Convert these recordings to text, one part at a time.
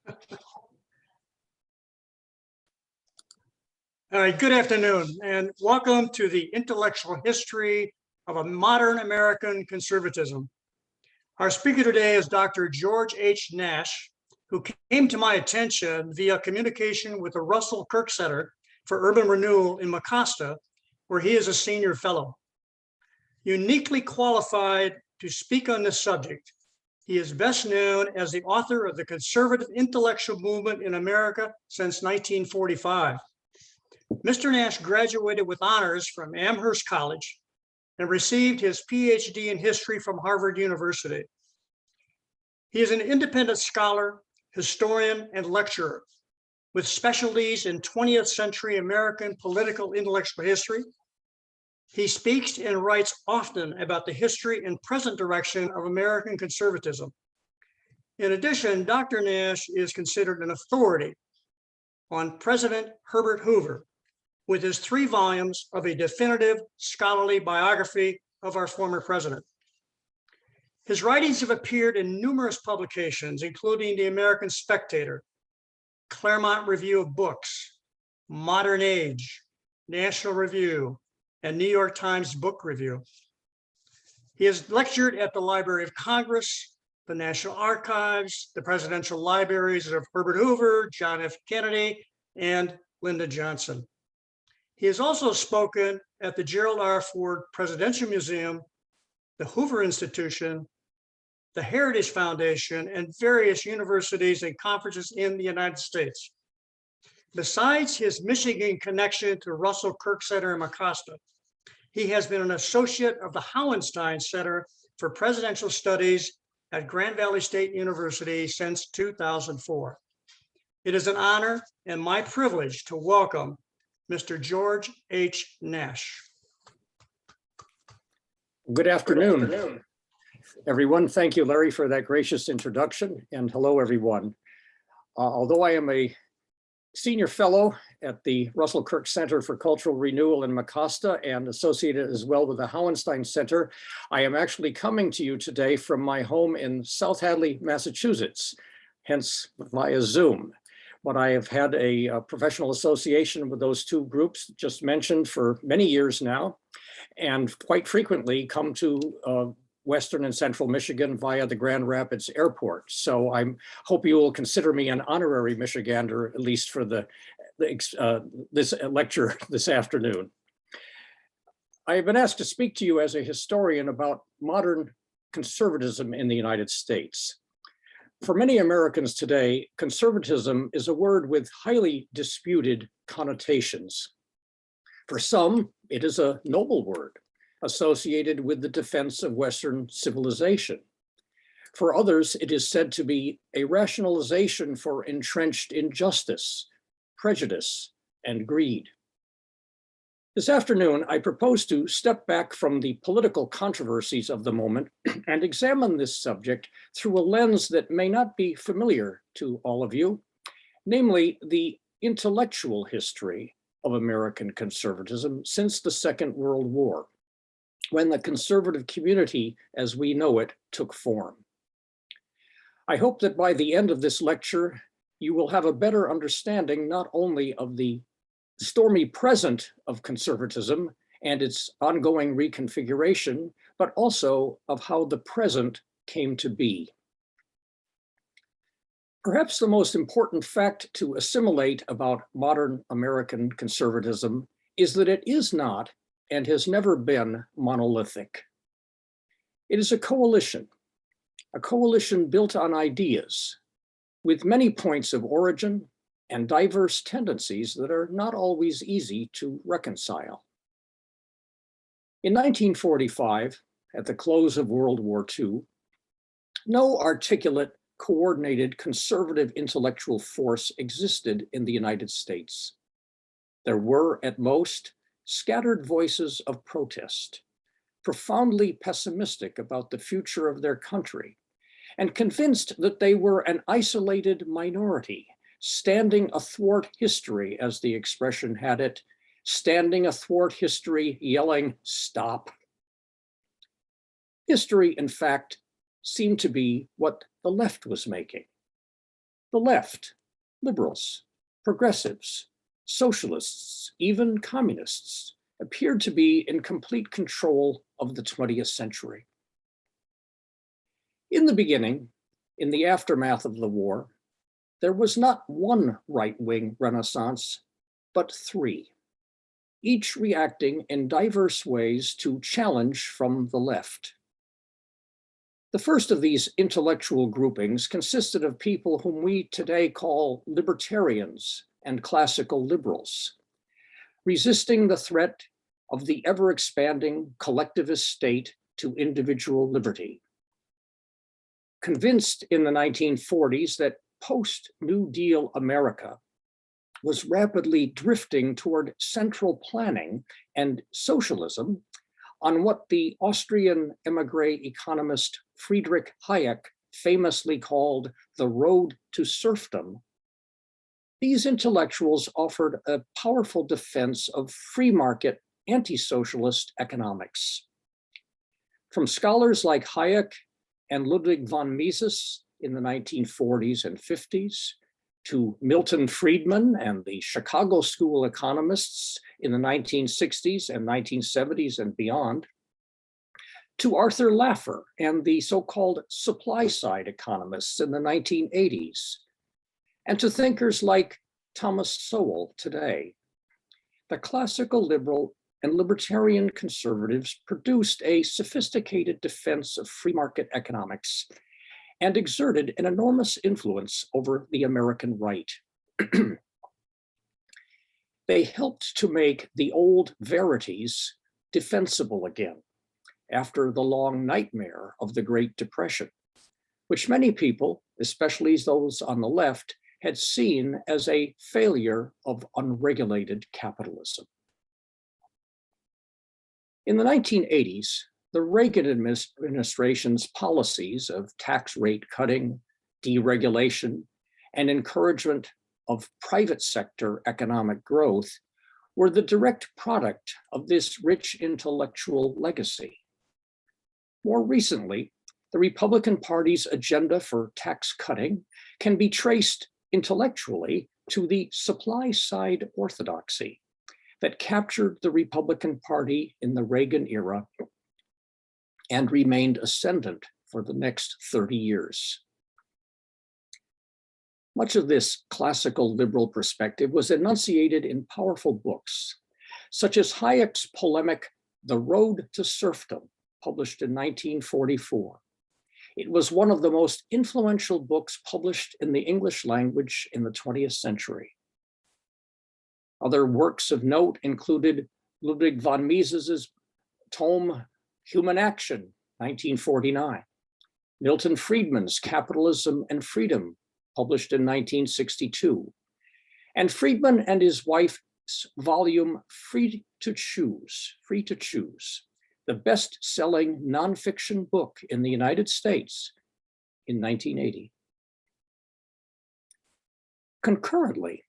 All right, good afternoon, and welcome to the intellectual history of a modern American conservatism. Our speaker today is Dr. George H. Nash, who came to my attention via communication with the Russell Kirk Center for Urban Renewal in Mecosta, where he is a senior fellow. Uniquely qualified to speak on this subject, he is best known as the author of the conservative intellectual movement in America since 1945. Mr. Nash graduated with honors from Amherst College and received his PhD in history from Harvard University. He is an independent scholar, historian, and lecturer with specialties in 20th century American political intellectual history. He speaks and writes often about the history and present direction of American conservatism. In addition, Dr. Nash is considered an authority on President Herbert Hoover, with his 3 volumes of a definitive scholarly biography of our former president. His writings have appeared in numerous publications, including the American Spectator, Claremont Review of Books, Modern Age, National Review, and New York Times Book Review. He has lectured at the Library of Congress, the National Archives, the presidential libraries of Herbert Hoover, John F. Kennedy, and Lyndon Johnson. He has also spoken at the Gerald R. Ford Presidential Museum, the Hoover Institution, the Heritage Foundation, and various universities and conferences in the United States. Besides his Michigan connection to Russell Kirk Center in Mecosta, he has been an associate of the Hauenstein Center for Presidential Studies at Grand Valley State University since 2004. It is an honor and my privilege to welcome Mr. George H. Nash. Good afternoon, everyone. Thank you, Larry, for that gracious introduction, and hello, everyone. Although I am a senior fellow at the Russell Kirk Center for Cultural Renewal in Mecosta and associated as well with the Hauenstein Center, I am actually coming to you today from my home in South Hadley, Massachusetts, hence via Zoom. But I have had a professional association with those 2 groups just mentioned for many years now, and quite frequently come to Western and Central Michigan via the Grand Rapids Airport. So I hope you will consider me an honorary Michigander, at least for this lecture this afternoon. I have been asked to speak to you as a historian about modern conservatism in the United States. For many Americans today, conservatism is a word with highly disputed connotations. For some, it is a noble word associated with the defense of Western civilization. For others, it is said to be a rationalization for entrenched injustice, prejudice, and greed. This afternoon, I propose to step back from the political controversies of the moment and examine this subject through a lens that may not be familiar to all of you, namely the intellectual history of American conservatism since the Second World War, when the conservative community as we know it took form. I hope that by the end of this lecture, you will have a better understanding not only of the stormy present of conservatism and its ongoing reconfiguration, but also of how the present came to be. Perhaps the most important fact to assimilate about modern American conservatism is that it is not and has never been monolithic. It is a coalition built on ideas with many points of origin and diverse tendencies that are not always easy to reconcile. In 1945, at the close of World War II, no articulate, coordinated conservative intellectual force existed in the United States. There were, at most, scattered voices of protest, profoundly pessimistic about the future of their country, and convinced that they were an isolated minority, standing athwart history, as the expression had it, standing athwart history, yelling, "Stop." History, in fact, seemed to be what the left was making. The left, liberals, progressives, socialists, even communists, appeared to be in complete control of the 20th century. In the beginning, in the aftermath of the war, there was not one right-wing renaissance, but three, each reacting in diverse ways to challenge from the left. The first of these intellectual groupings consisted of people whom we today call libertarians and classical liberals, resisting the threat of the ever-expanding collectivist state to individual liberty. Convinced in the 1940s that post-New Deal America was rapidly drifting toward central planning and socialism on what the Austrian émigré economist Friedrich Hayek famously called the road to serfdom, these intellectuals offered a powerful defense of free market anti-socialist economics. From scholars like Hayek and Ludwig von Mises in the 1940s and 50s, to Milton Friedman and the Chicago School economists in the 1960s and 1970s and beyond, to Arthur Laffer and the so-called supply-side economists in the 1980s, and to thinkers like Thomas Sowell today. The classical liberal and libertarian conservatives produced a sophisticated defense of free market economics and exerted an enormous influence over the American right. They helped to make the old verities defensible again after the long nightmare of the Great Depression, which many people, especially those on the left, had seen as a failure of unregulated capitalism. In the 1980s, the Reagan administration's policies of tax rate cutting, deregulation, and encouragement of private sector economic growth were the direct product of this rich intellectual legacy. More recently, the Republican Party's agenda for tax cutting can be traced intellectually to the supply-side orthodoxy that captured the Republican Party in the Reagan era and remained ascendant for the next 30 years. Much of this classical liberal perspective was enunciated in powerful books, such as Hayek's polemic, The Road to Serfdom, published in 1944. It was one of the most influential books published in the English language in the 20th century. Other works of note included Ludwig von Mises's tome Human Action, 1949, Milton Friedman's Capitalism and Freedom, published in 1962, and Friedman and his wife's volume Free to Choose, the best-selling nonfiction book in the United States in 1980. Concurrently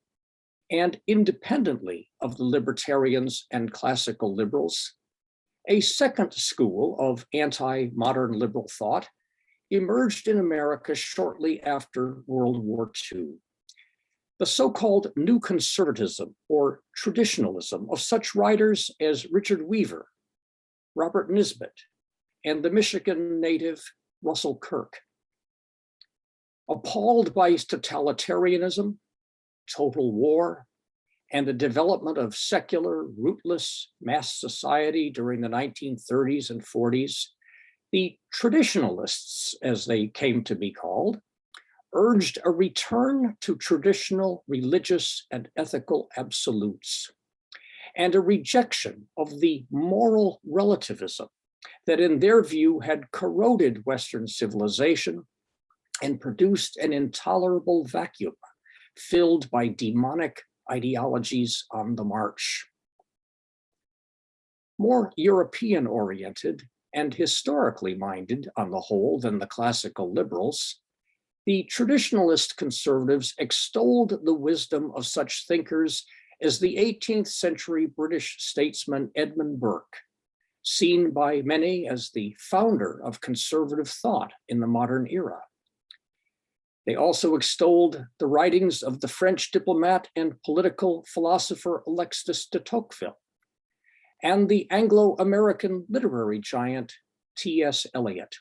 and independently of the libertarians and classical liberals, a second school of anti-modern liberal thought emerged in America shortly after World War II. The so-called New Conservatism or traditionalism of such writers as Richard Weaver, Robert Nisbet, and the Michigan native Russell Kirk. Appalled by totalitarianism, total war, and the development of secular, rootless mass society during the 1930s and 40s, the traditionalists, as they came to be called, urged a return to traditional religious and ethical absolutes, and a rejection of the moral relativism that in their view had corroded Western civilization and produced an intolerable vacuum filled by demonic ideologies on the march. More European-oriented and historically minded on the whole than the classical liberals, the traditionalist conservatives extolled the wisdom of such thinkers as the 18th century British statesman Edmund Burke, seen by many as the founder of conservative thought in the modern era. They also extolled the writings of the French diplomat and political philosopher Alexis de Tocqueville and the Anglo-American literary giant T.S. Eliot.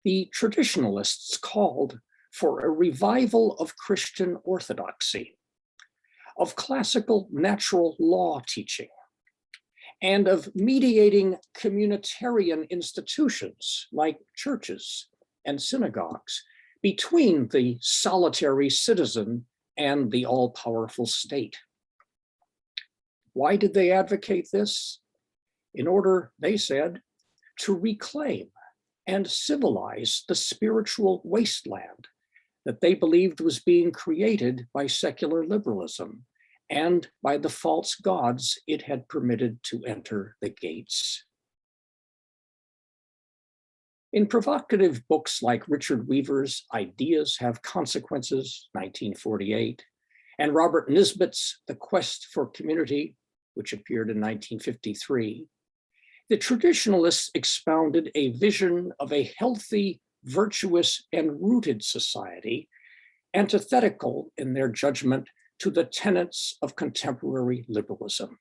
The traditionalists called for a revival of Christian orthodoxy, of classical natural law teaching, and of mediating communitarian institutions like churches and synagogues between the solitary citizen and the all-powerful state. Why did they advocate this? In order, they said, to reclaim and civilize the spiritual wasteland that they believed was being created by secular liberalism and by the false gods it had permitted to enter the gates. In provocative books like Richard Weaver's Ideas Have Consequences, 1948, and Robert Nisbet's The Quest for Community, which appeared in 1953, the traditionalists expounded a vision of a healthy, virtuous, and rooted society, antithetical in their judgment to the tenets of contemporary liberalism.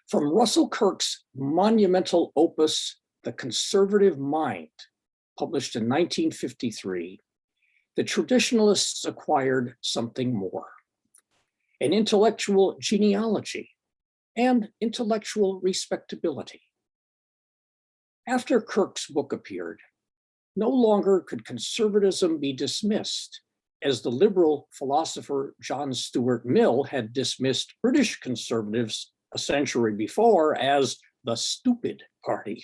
From Russell Kirk's monumental opus, The Conservative Mind, published in 1953, the traditionalists acquired something more: an intellectual genealogy and intellectual respectability. After Kirk's book appeared, no longer could conservatism be dismissed, as the liberal philosopher John Stuart Mill had dismissed British conservatives a century before as the stupid party.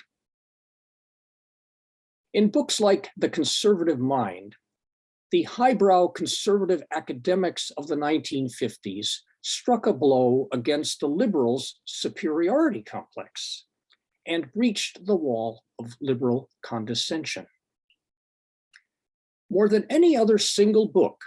In books like The Conservative Mind, the highbrow conservative academics of the 1950s struck a blow against the liberals' superiority complex and breached the wall of liberal condescension. More than any other single book,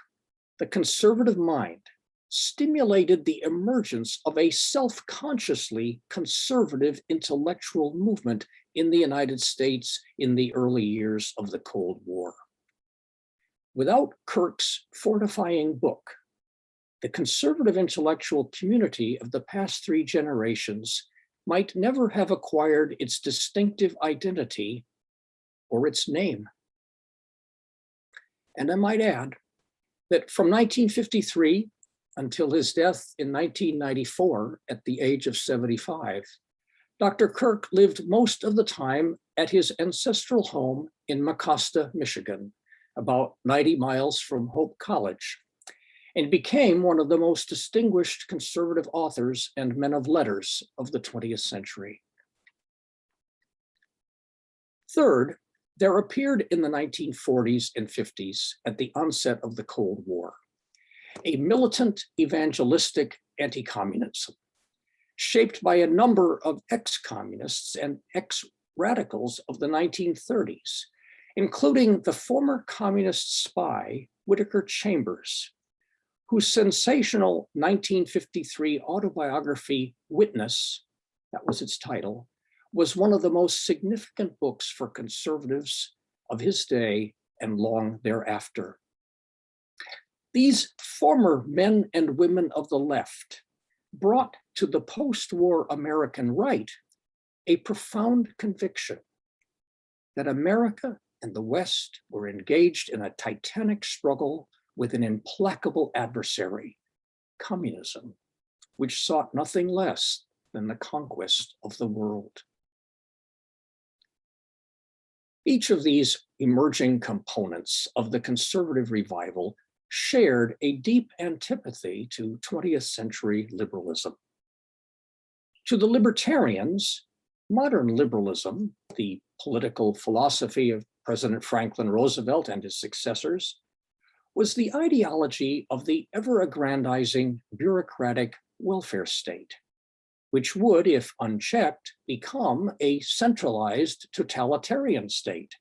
The Conservative Mind stimulated the emergence of a self-consciously conservative intellectual movement in the United States in the early years of the Cold War. Without Kirk's fortifying book, the conservative intellectual community of the past 3 generations might never have acquired its distinctive identity or its name. And I might add that from 1953 until his death in 1994 at the age of 75, Dr. Kirk lived most of the time at his ancestral home in Mecosta, Michigan, about 90 miles from Hope College, and became one of the most distinguished conservative authors and men of letters of the 20th century. Third, there appeared in the 1940s and 50s, at the onset of the Cold War, a militant evangelistic anti-communism, shaped by a number of ex-communists and ex-radicals of the 1930s, including the former communist spy, Whittaker Chambers, whose sensational 1953 autobiography, Witness, that was its title, was one of the most significant books for conservatives of his day and long thereafter. These former men and women of the left brought to the post-war American right a profound conviction that America and the West were engaged in a titanic struggle with an implacable adversary, communism, which sought nothing less than the conquest of the world. Each of these emerging components of the conservative revival shared a deep antipathy to 20th century liberalism. To the libertarians, modern liberalism, the political philosophy of President Franklin Roosevelt and his successors, was the ideology of the ever-aggrandizing bureaucratic welfare state, which would, if unchecked, become a centralized totalitarian state,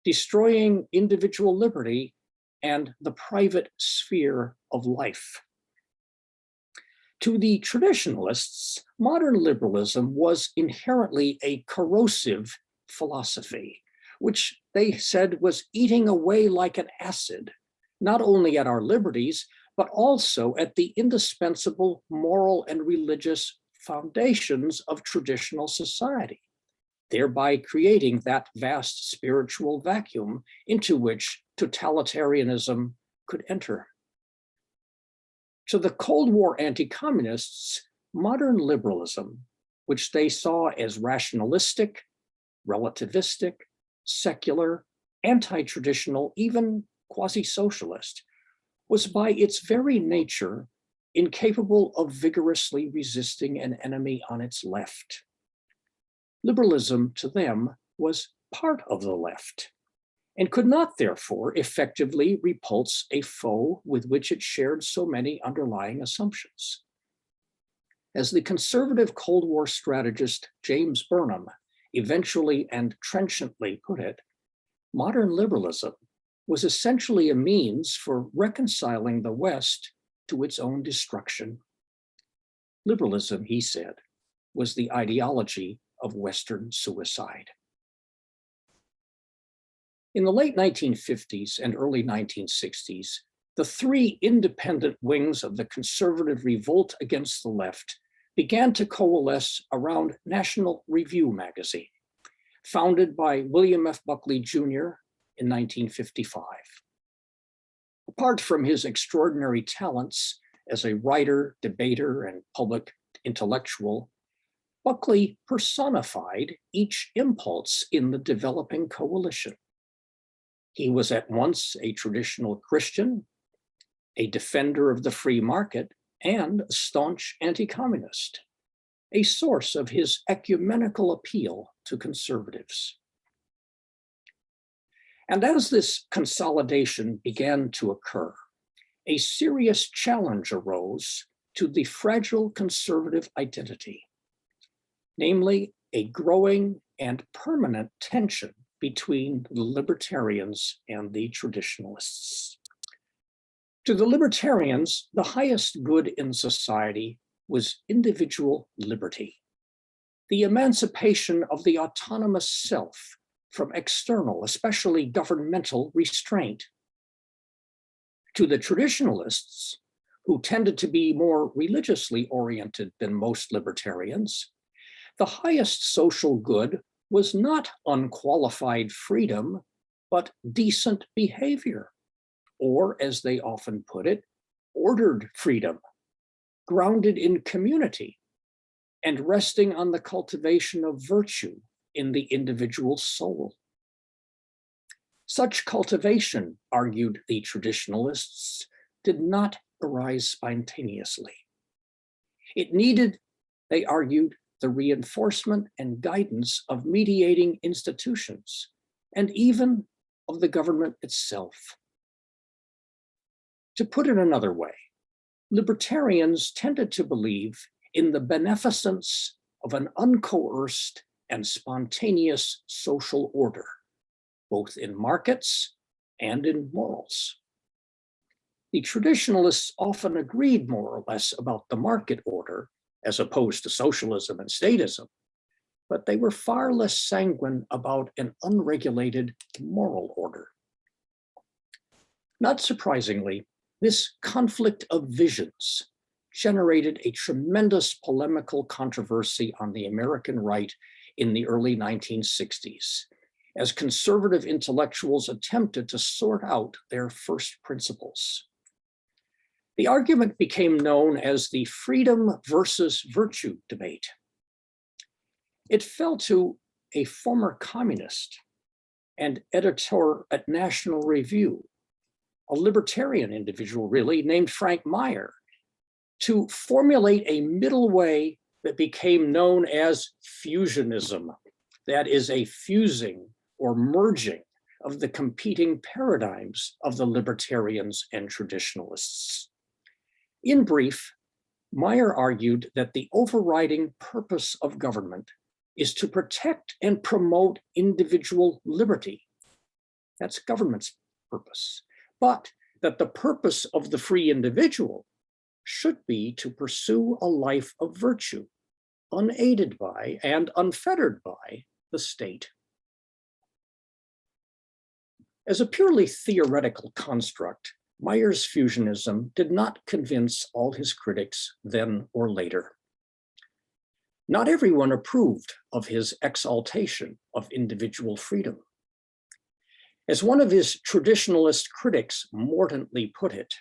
destroying individual liberty and the private sphere of life. To the traditionalists, modern liberalism was inherently a corrosive philosophy, which they said was eating away like an acid, not only at our liberties, but also at the indispensable moral and religious foundations of traditional society, thereby creating that vast spiritual vacuum into which totalitarianism could enter. To the Cold War anti-communists, modern liberalism, which they saw as rationalistic, relativistic, secular, anti-traditional, even quasi-socialist, was by its very nature incapable of vigorously resisting an enemy on its left. Liberalism to them was part of the left and could not therefore effectively repulse a foe with which it shared so many underlying assumptions. As the conservative Cold War strategist James Burnham eventually and trenchantly put it, modern liberalism was essentially a means for reconciling the West to its own destruction. Liberalism, he said, was the ideology of Western suicide. In the late 1950s and early 1960s, the three independent wings of the conservative revolt against the left began to coalesce around National Review magazine, founded by William F. Buckley Jr. in 1955. Apart from his extraordinary talents as a writer, debater, and public intellectual, Buckley personified each impulse in the developing coalition. He was at once a traditional Christian, a defender of the free market, and a staunch anti-communist, a source of his ecumenical appeal to conservatives. And as this consolidation began to occur, a serious challenge arose to the fragile conservative identity, namely a growing and permanent tension between the libertarians and the traditionalists. To the libertarians, the highest good in society was individual liberty, the emancipation of the autonomous self from external, especially governmental restraint. To the traditionalists, who tended to be more religiously oriented than most libertarians, the highest social good was not unqualified freedom, but decent behavior, or as they often put it, ordered freedom, grounded in community and resting on the cultivation of virtue in the individual soul. Such cultivation, argued the traditionalists, did not arise spontaneously. It needed, they argued, the reinforcement and guidance of mediating institutions, and even of the government itself. To put it another way, libertarians tended to believe in the beneficence of an uncoerced and spontaneous social order, both in markets and in morals. The traditionalists often agreed more or less about the market order as opposed to socialism and statism, but they were far less sanguine about an unregulated moral order. Not surprisingly, this conflict of visions generated a tremendous polemical controversy on the American right in the early 1960s, as conservative intellectuals attempted to sort out their first principles. The argument became known as the freedom versus virtue debate. It fell to a former communist and editor at National Review, a libertarian individual really, named Frank Meyer, to formulate a middle way that became known as fusionism. That is a fusing or merging of the competing paradigms of the libertarians and traditionalists. In brief, Meyer argued that the overriding purpose of government is to protect and promote individual liberty. That's government's purpose. But that the purpose of the free individual should be to pursue a life of virtue, unaided by and unfettered by the state. As a purely theoretical construct, Myers' fusionism did not convince all his critics then or later. Not everyone approved of his exaltation of individual freedom. As one of his traditionalist critics mordantly put it,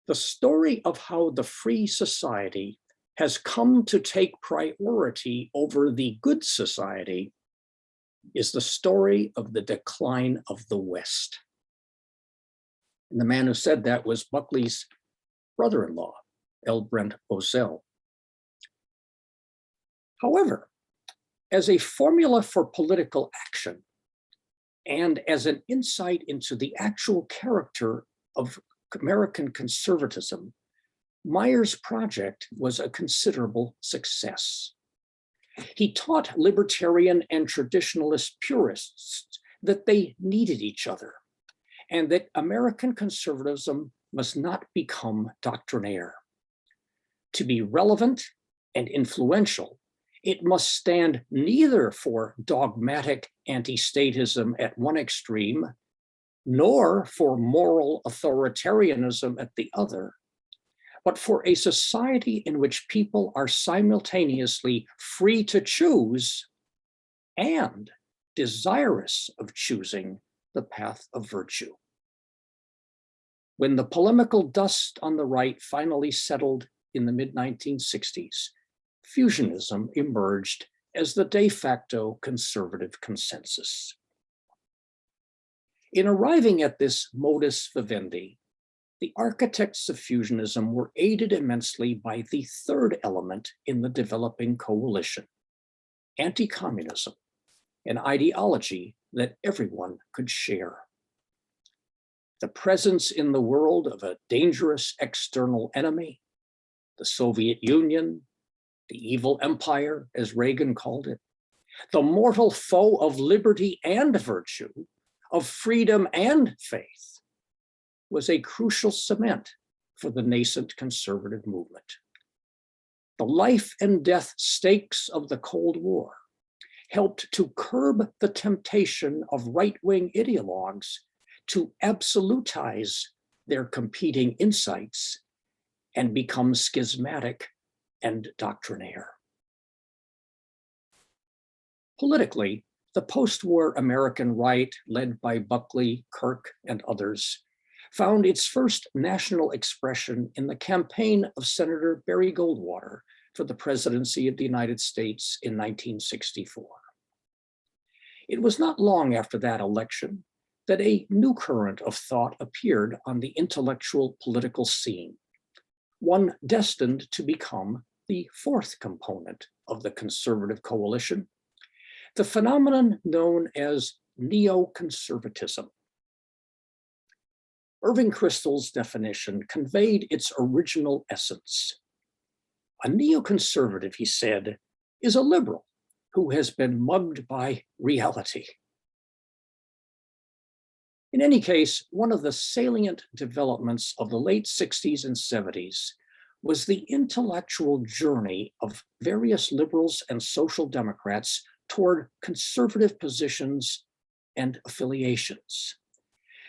the story of how the free society has come to take priority over the good society is the story of the decline of the West. And the man who said that was Buckley's brother-in-law, L. Brent Bozell. However, as a formula for political action and as an insight into the actual character of American conservatism, Myers' project was a considerable success. He taught libertarian and traditionalist purists that they needed each other and that American conservatism must not become doctrinaire. To be relevant and influential, it must stand neither for dogmatic anti-statism at one extreme, nor for moral authoritarianism at the other, but for a society in which people are simultaneously free to choose and desirous of choosing the path of virtue. When the polemical dust on the right finally settled in the mid-1960s, fusionism emerged as the de facto conservative consensus. In arriving at this modus vivendi, the architects of fusionism were aided immensely by the third element in the developing coalition, anti-communism, an ideology that everyone could share. The presence in the world of a dangerous external enemy, the Soviet Union, the evil empire, as Reagan called it, the mortal foe of liberty and virtue, of freedom and faith, was a crucial cement for the nascent conservative movement. The life and death stakes of the Cold War helped to curb the temptation of right-wing ideologues to absolutize their competing insights and become schismatic and doctrinaire. Politically, the post-war American right, led by Buckley, Kirk, and others, found its first national expression in the campaign of Senator Barry Goldwater for the presidency of the United States in 1964. It was not long after that election that a new current of thought appeared on the intellectual political scene, one destined to become the fourth component of the conservative coalition, the phenomenon known as neoconservatism. Irving Kristol's definition conveyed its original essence. A neoconservative, he said, is a liberal who has been mugged by reality. In any case, one of the salient developments of the late 60s and 70s was the intellectual journey of various liberals and social democrats toward conservative positions and affiliations.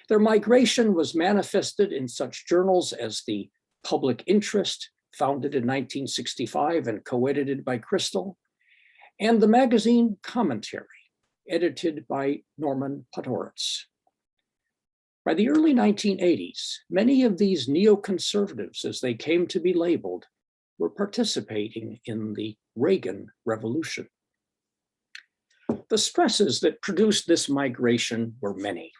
Their migration was manifested in such journals as the Public Interest, founded in 1965 and co-edited by Kristol, and the magazine Commentary, edited by Norman Podhoretz. By the early 1980s, many of these neoconservatives, as they came to be labeled, were participating in the Reagan Revolution. The stresses that produced this migration were many.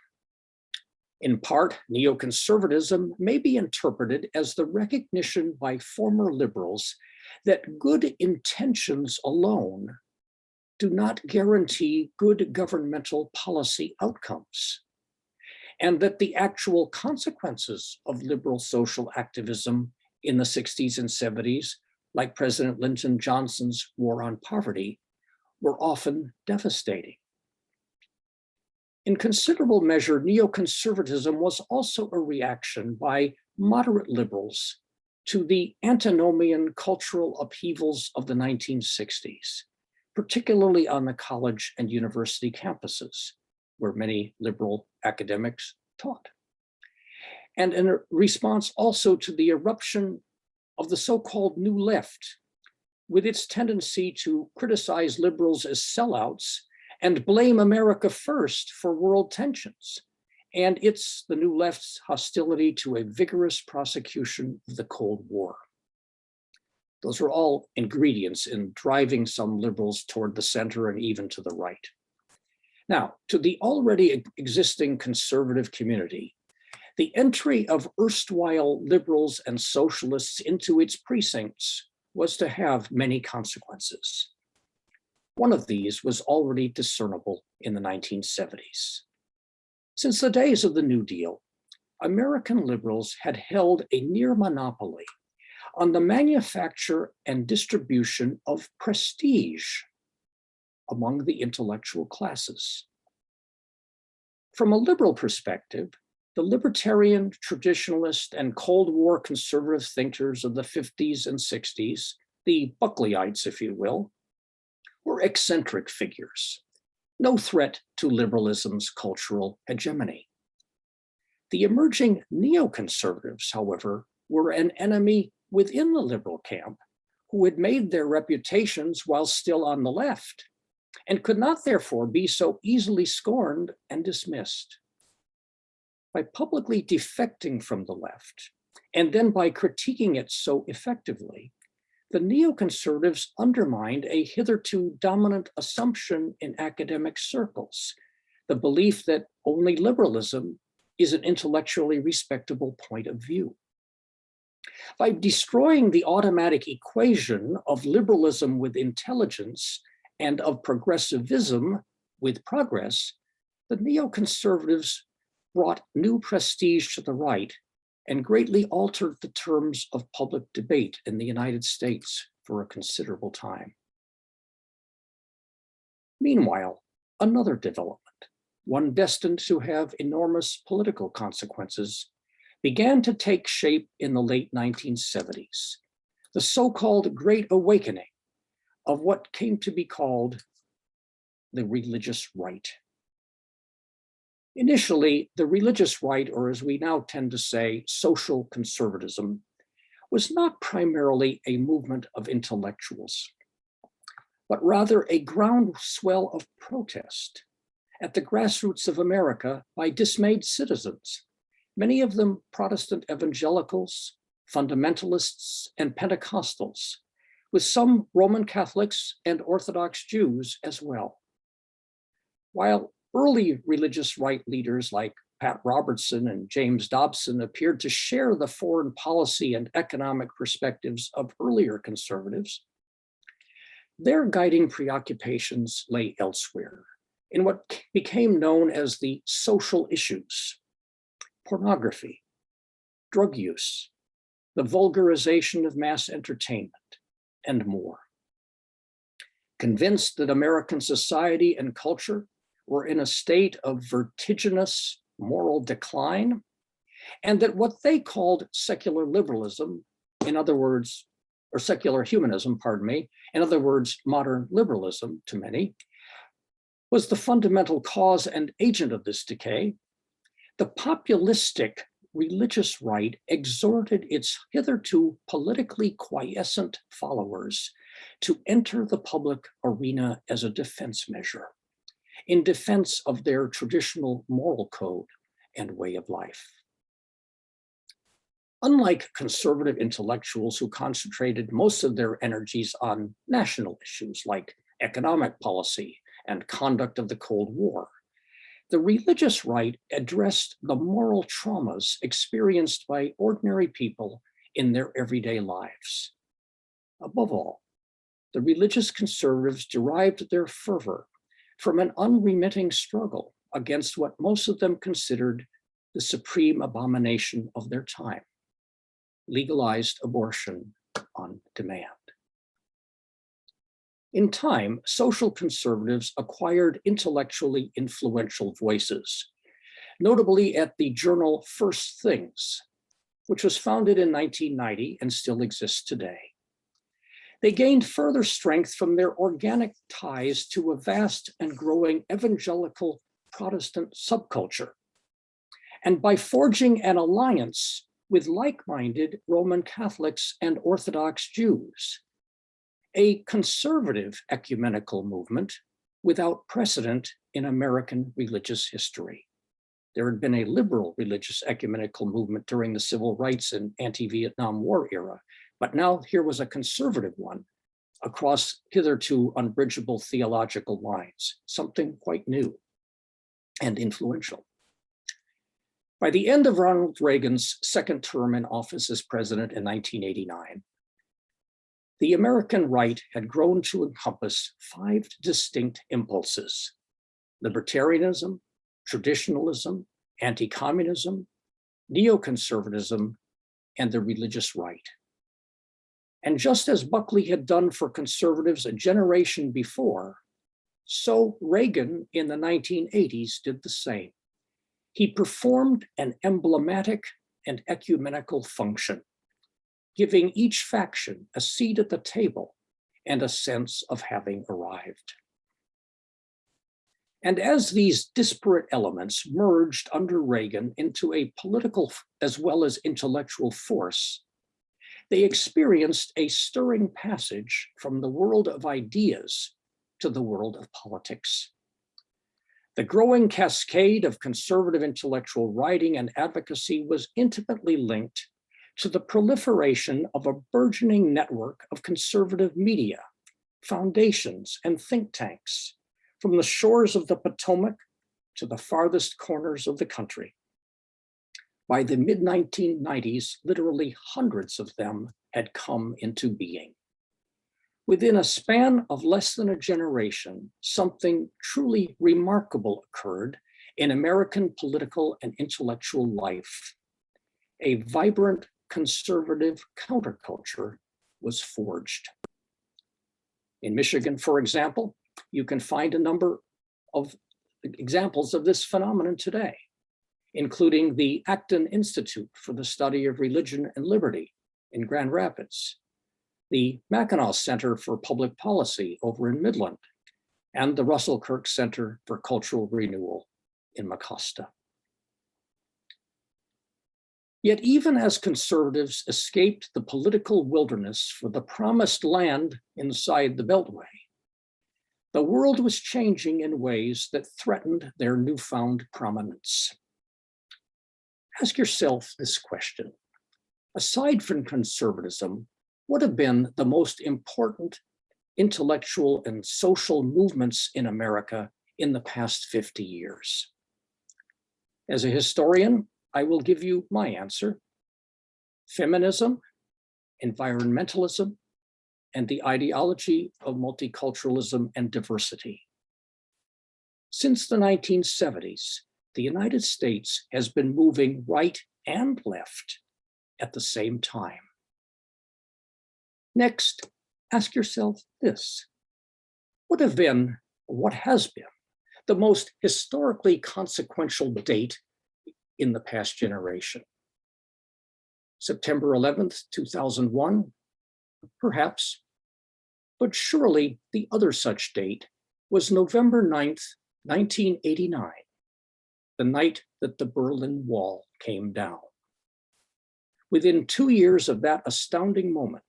In part, neoconservatism may be interpreted as the recognition by former liberals that good intentions alone do not guarantee good governmental policy outcomes, and that the actual consequences of liberal social activism in the 60s and 70s, like President Lyndon Johnson's War on Poverty, were often devastating. In considerable measure, neoconservatism was also a reaction by moderate liberals to the antinomian cultural upheavals of the 1960s, particularly on the college and university campuses, where many liberal academics taught. And in a response also to the eruption of the so-called New Left, with its tendency to criticize liberals as sellouts and blame America first for world tensions, and the New Left's hostility to a vigorous prosecution of the Cold War. Those are all ingredients in driving some liberals toward the center and even to the right. Now, to the already existing conservative community, the entry of erstwhile liberals and socialists into its precincts was to have many consequences. One of these was already discernible in the 1970s. Since the days of the New Deal, American liberals had held a near monopoly on the manufacture and distribution of prestige among the intellectual classes. From a liberal perspective, the libertarian, traditionalist, and Cold War conservative thinkers of the 50s and 60s, the Buckleyites, if you will, were eccentric figures, no threat to liberalism's cultural hegemony. The emerging neoconservatives, however, were an enemy within the liberal camp who had made their reputations while still on the left and could not therefore be so easily scorned and dismissed. By publicly defecting from the left, and then by critiquing it so effectively, the neoconservatives undermined a hitherto dominant assumption in academic circles, the belief that only liberalism is an intellectually respectable point of view. By destroying the automatic equation of liberalism with intelligence and of progressivism with progress, the neoconservatives brought new prestige to the right and greatly altered the terms of public debate in the United States for a considerable time. Meanwhile, another development, one destined to have enormous political consequences, began to take shape in the late 1970s, the so-called Great Awakening of what came to be called the religious right. Initially, the religious right, or as we now tend to say, social conservatism, was not primarily a movement of intellectuals, but rather a groundswell of protest at the grassroots of America by dismayed citizens, many of them Protestant evangelicals, fundamentalists, and Pentecostals, with some Roman Catholics and Orthodox Jews as well. While early religious right leaders like Pat Robertson and James Dobson appeared to share the foreign policy and economic perspectives of earlier conservatives, their guiding preoccupations lay elsewhere, in what became known as the social issues: pornography, drug use, the vulgarization of mass entertainment, and more. Convinced that American society and culture were in a state of vertiginous moral decline, and that what they called secular liberalism, in other words, or secular humanism, pardon me, in other words, modern liberalism to many, was the fundamental cause and agent of this decay, the populistic religious right exhorted its hitherto politically quiescent followers to enter the public arena as a defense measure, in defense of their traditional moral code and way of life. Unlike conservative intellectuals who concentrated most of their energies on national issues like economic policy and conduct of the Cold War, the religious right addressed the moral traumas experienced by ordinary people in their everyday lives. Above all, the religious conservatives derived their fervor from an unremitting struggle against what most of them considered the supreme abomination of their time: legalized abortion on demand. In time, social conservatives acquired intellectually influential voices, notably at the journal First Things, which was founded in 1990 and still exists today. They gained further strength from their organic ties to a vast and growing evangelical Protestant subculture, and by forging an alliance with like-minded Roman Catholics and Orthodox Jews, a conservative ecumenical movement without precedent in American religious history. There had been a liberal religious ecumenical movement during the civil rights and anti-Vietnam War era, but now here was a conservative one across hitherto unbridgeable theological lines, something quite new and influential. By the end of Ronald Reagan's second term in office as president in 1989, the American right had grown to encompass 5 distinct impulses: libertarianism, traditionalism, anti-communism, neoconservatism, and the religious right. And just as Buckley had done for conservatives a generation before, so Reagan in the 1980s did the same. He performed an emblematic and ecumenical function, giving each faction a seat at the table and a sense of having arrived. And as these disparate elements merged under Reagan into a political as well as intellectual force, they experienced a stirring passage from the world of ideas to the world of politics. The growing cascade of conservative intellectual writing and advocacy was intimately linked to the proliferation of a burgeoning network of conservative media, foundations, and think tanks, from the shores of the Potomac to the farthest corners of the country. By the mid-1990s, literally hundreds of them had come into being. Within a span of less than a generation, something truly remarkable occurred in American political and intellectual life. A vibrant conservative counterculture was forged. In Michigan, for example, you can find a number of examples of this phenomenon today, including the Acton Institute for the Study of Religion and Liberty in Grand Rapids, the Mackinac Center for Public Policy over in Midland, and the Russell Kirk Center for Cultural Renewal in Mecosta. Yet even as conservatives escaped the political wilderness for the promised land inside the Beltway, the world was changing in ways that threatened their newfound prominence. Ask yourself this question. Aside from conservatism, what have been the most important intellectual and social movements in America in the past 50 years? As a historian, I will give you my answer: feminism, environmentalism, and the ideology of multiculturalism and diversity. Since the 1970s, the United States has been moving right and left at the same time. Next, ask yourself this: what has been the most historically consequential date in the past generation? September 11th, 2001, perhaps, but surely the other such date was November 9th, 1989, the night that the Berlin Wall came down. Within 2 years of that astounding moment,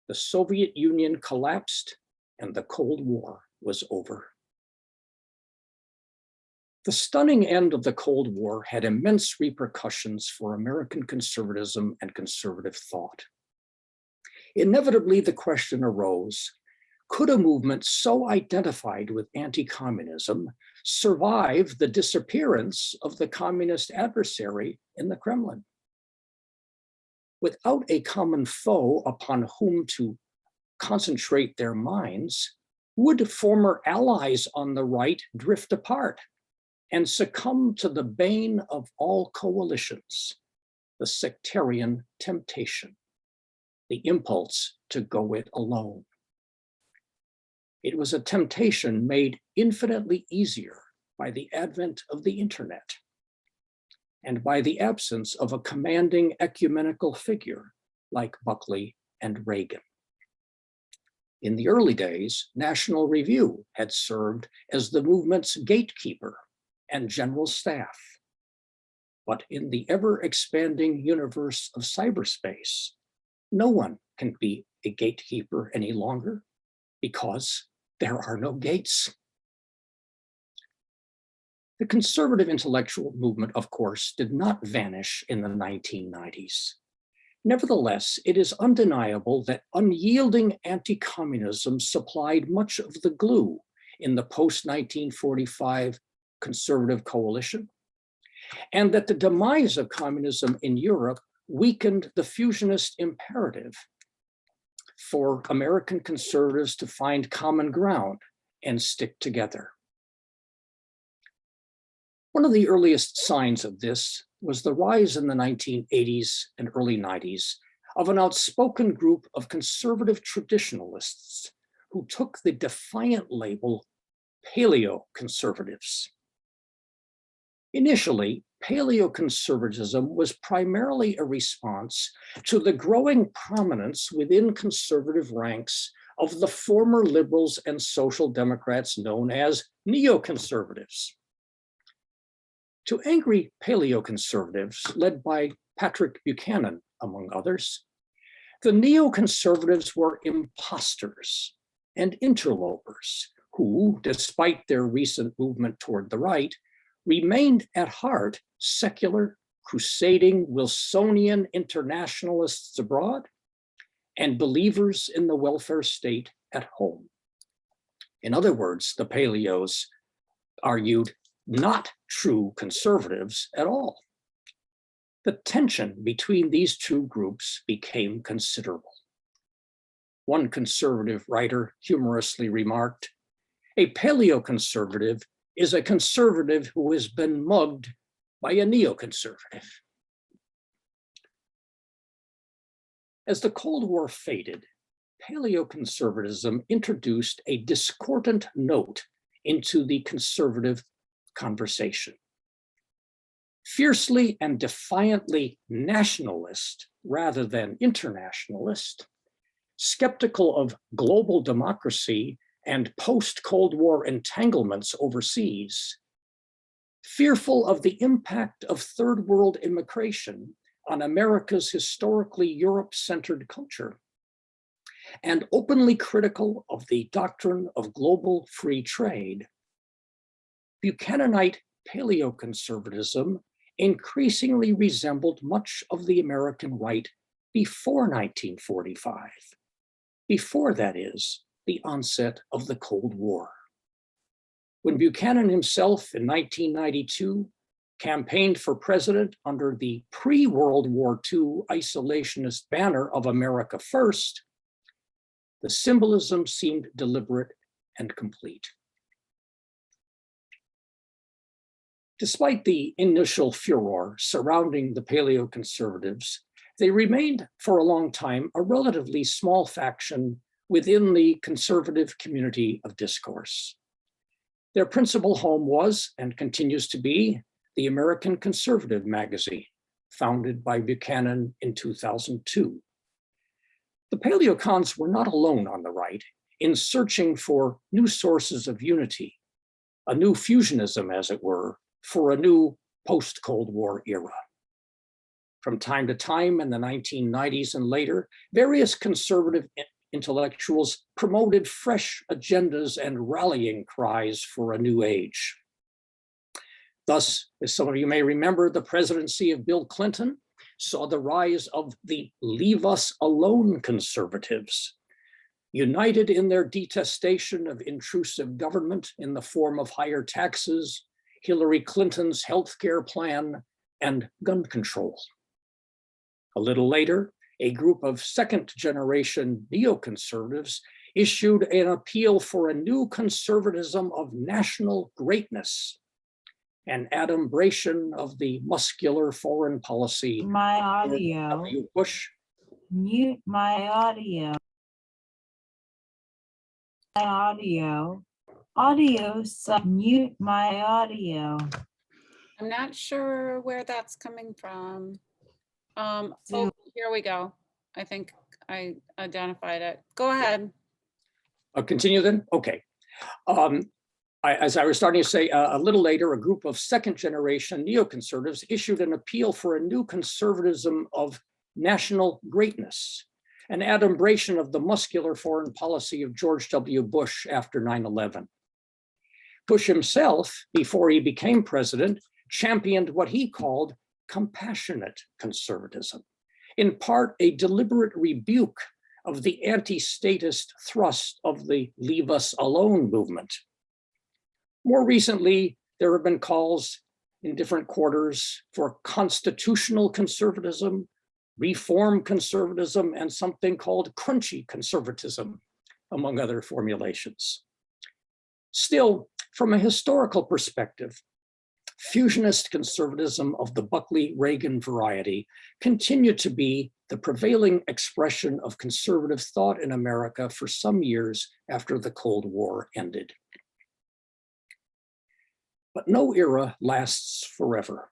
the Soviet Union collapsed and the Cold War was over. The stunning end of the Cold War had immense repercussions for American conservatism and conservative thought. Inevitably, the question arose, could a movement so identified with anti-communism survive the disappearance of the communist adversary in the Kremlin? Without a common foe upon whom to concentrate their minds, would former allies on the right drift apart and succumb to the bane of all coalitions, the sectarian temptation, the impulse to go it alone? It was a temptation made infinitely easier by the advent of the internet and by the absence of a commanding ecumenical figure like Buckley and Reagan. In the early days, National Review had served as the movement's gatekeeper and general staff. But in the ever-expanding universe of cyberspace, no one can be a gatekeeper any longer because there are no gates. The conservative intellectual movement, of course, did not vanish in the 1990s. Nevertheless, it is undeniable that unyielding anti-communism supplied much of the glue in the post-1945 conservative coalition, and that the demise of communism in Europe weakened the fusionist imperative for American conservatives to find common ground and stick together. One of the earliest signs of this was the rise in the 1980s and early 90s of an outspoken group of conservative traditionalists who took the defiant label paleoconservatives. Initially, paleoconservatism was primarily a response to the growing prominence within conservative ranks of the former liberals and social democrats known as neoconservatives. To angry paleoconservatives, led by Patrick Buchanan, among others, the neoconservatives were imposters and interlopers who, despite their recent movement toward the right, remained at heart secular, crusading Wilsonian internationalists abroad and believers in the welfare state at home. In other words, the paleos argued not true conservatives at all. The tension between these two groups became considerable. One conservative writer humorously remarked, "A paleoconservative is a conservative who has been mugged by a neoconservative." As the Cold War faded, paleoconservatism introduced a discordant note into the conservative conversation. Fiercely and defiantly nationalist rather than internationalist, skeptical of global democracy and post-Cold War entanglements overseas, fearful of the impact of third world immigration on America's historically Europe-centered culture, and openly critical of the doctrine of global free trade, Buchananite paleoconservatism increasingly resembled much of the American right before 1945, before, that is, the onset of the Cold War. When Buchanan himself in 1992 campaigned for president under the pre-World War II isolationist banner of America First, the symbolism seemed deliberate and complete. Despite the initial furor surrounding the paleoconservatives, they remained for a long time a relatively small faction within the conservative community of discourse. Their principal home was, and continues to be, the American Conservative magazine, founded by Buchanan in 2002. The paleocons were not alone on the right in searching for new sources of unity, a new fusionism, as it were, for a new post-Cold War era. From time to time in the 1990s and later, various conservative intellectuals promoted fresh agendas and rallying cries for a new age. Thus, as some of you may remember, the presidency of Bill Clinton saw the rise of the Leave Us Alone conservatives, united in their detestation of intrusive government in the form of higher taxes, Hillary Clinton's healthcare plan, and gun control. A little later, a group of second-generation neoconservatives issued an appeal for a new conservatism of national greatness, an adumbration of the muscular foreign policy. My audio. W. Bush. Mute my audio. My audio. Audio, mute my audio. I'm not sure where that's coming from. Oh, here we go. I think I identified it. Go ahead. I'll continue then? Okay. as I was starting to say a little later, a group of second-generation neoconservatives issued an appeal for a new conservatism of national greatness, an adumbration of the muscular foreign policy of George W. Bush after 9/11. Bush himself, before he became president, championed what he called compassionate conservatism, in part a deliberate rebuke of the anti-statist thrust of the Leave Us Alone movement. More recently, there have been calls in different quarters for constitutional conservatism, reform conservatism, and something called crunchy conservatism, among other formulations. Still, from a historical perspective, fusionist conservatism of the Buckley-Reagan variety continued to be the prevailing expression of conservative thought in America for some years after the Cold War ended. But no era lasts forever.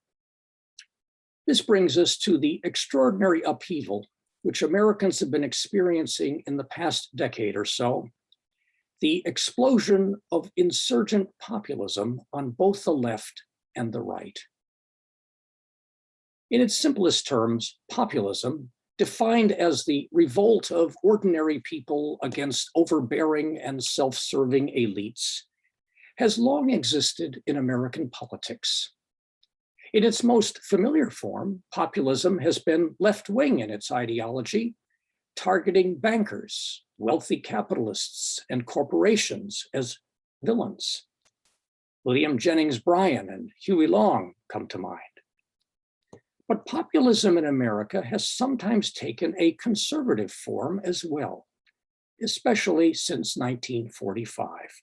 This brings us to the extraordinary upheaval which Americans have been experiencing in the past decade or so, the explosion of insurgent populism on both the left and the right. In its simplest terms, populism, defined as the revolt of ordinary people against overbearing and self-serving elites, has long existed in American politics. In its most familiar form, populism has been left-wing in its ideology, targeting bankers, wealthy capitalists, and corporations as villains. William Jennings Bryan and Huey Long come to mind. But populism in America has sometimes taken a conservative form as well, especially since 1945.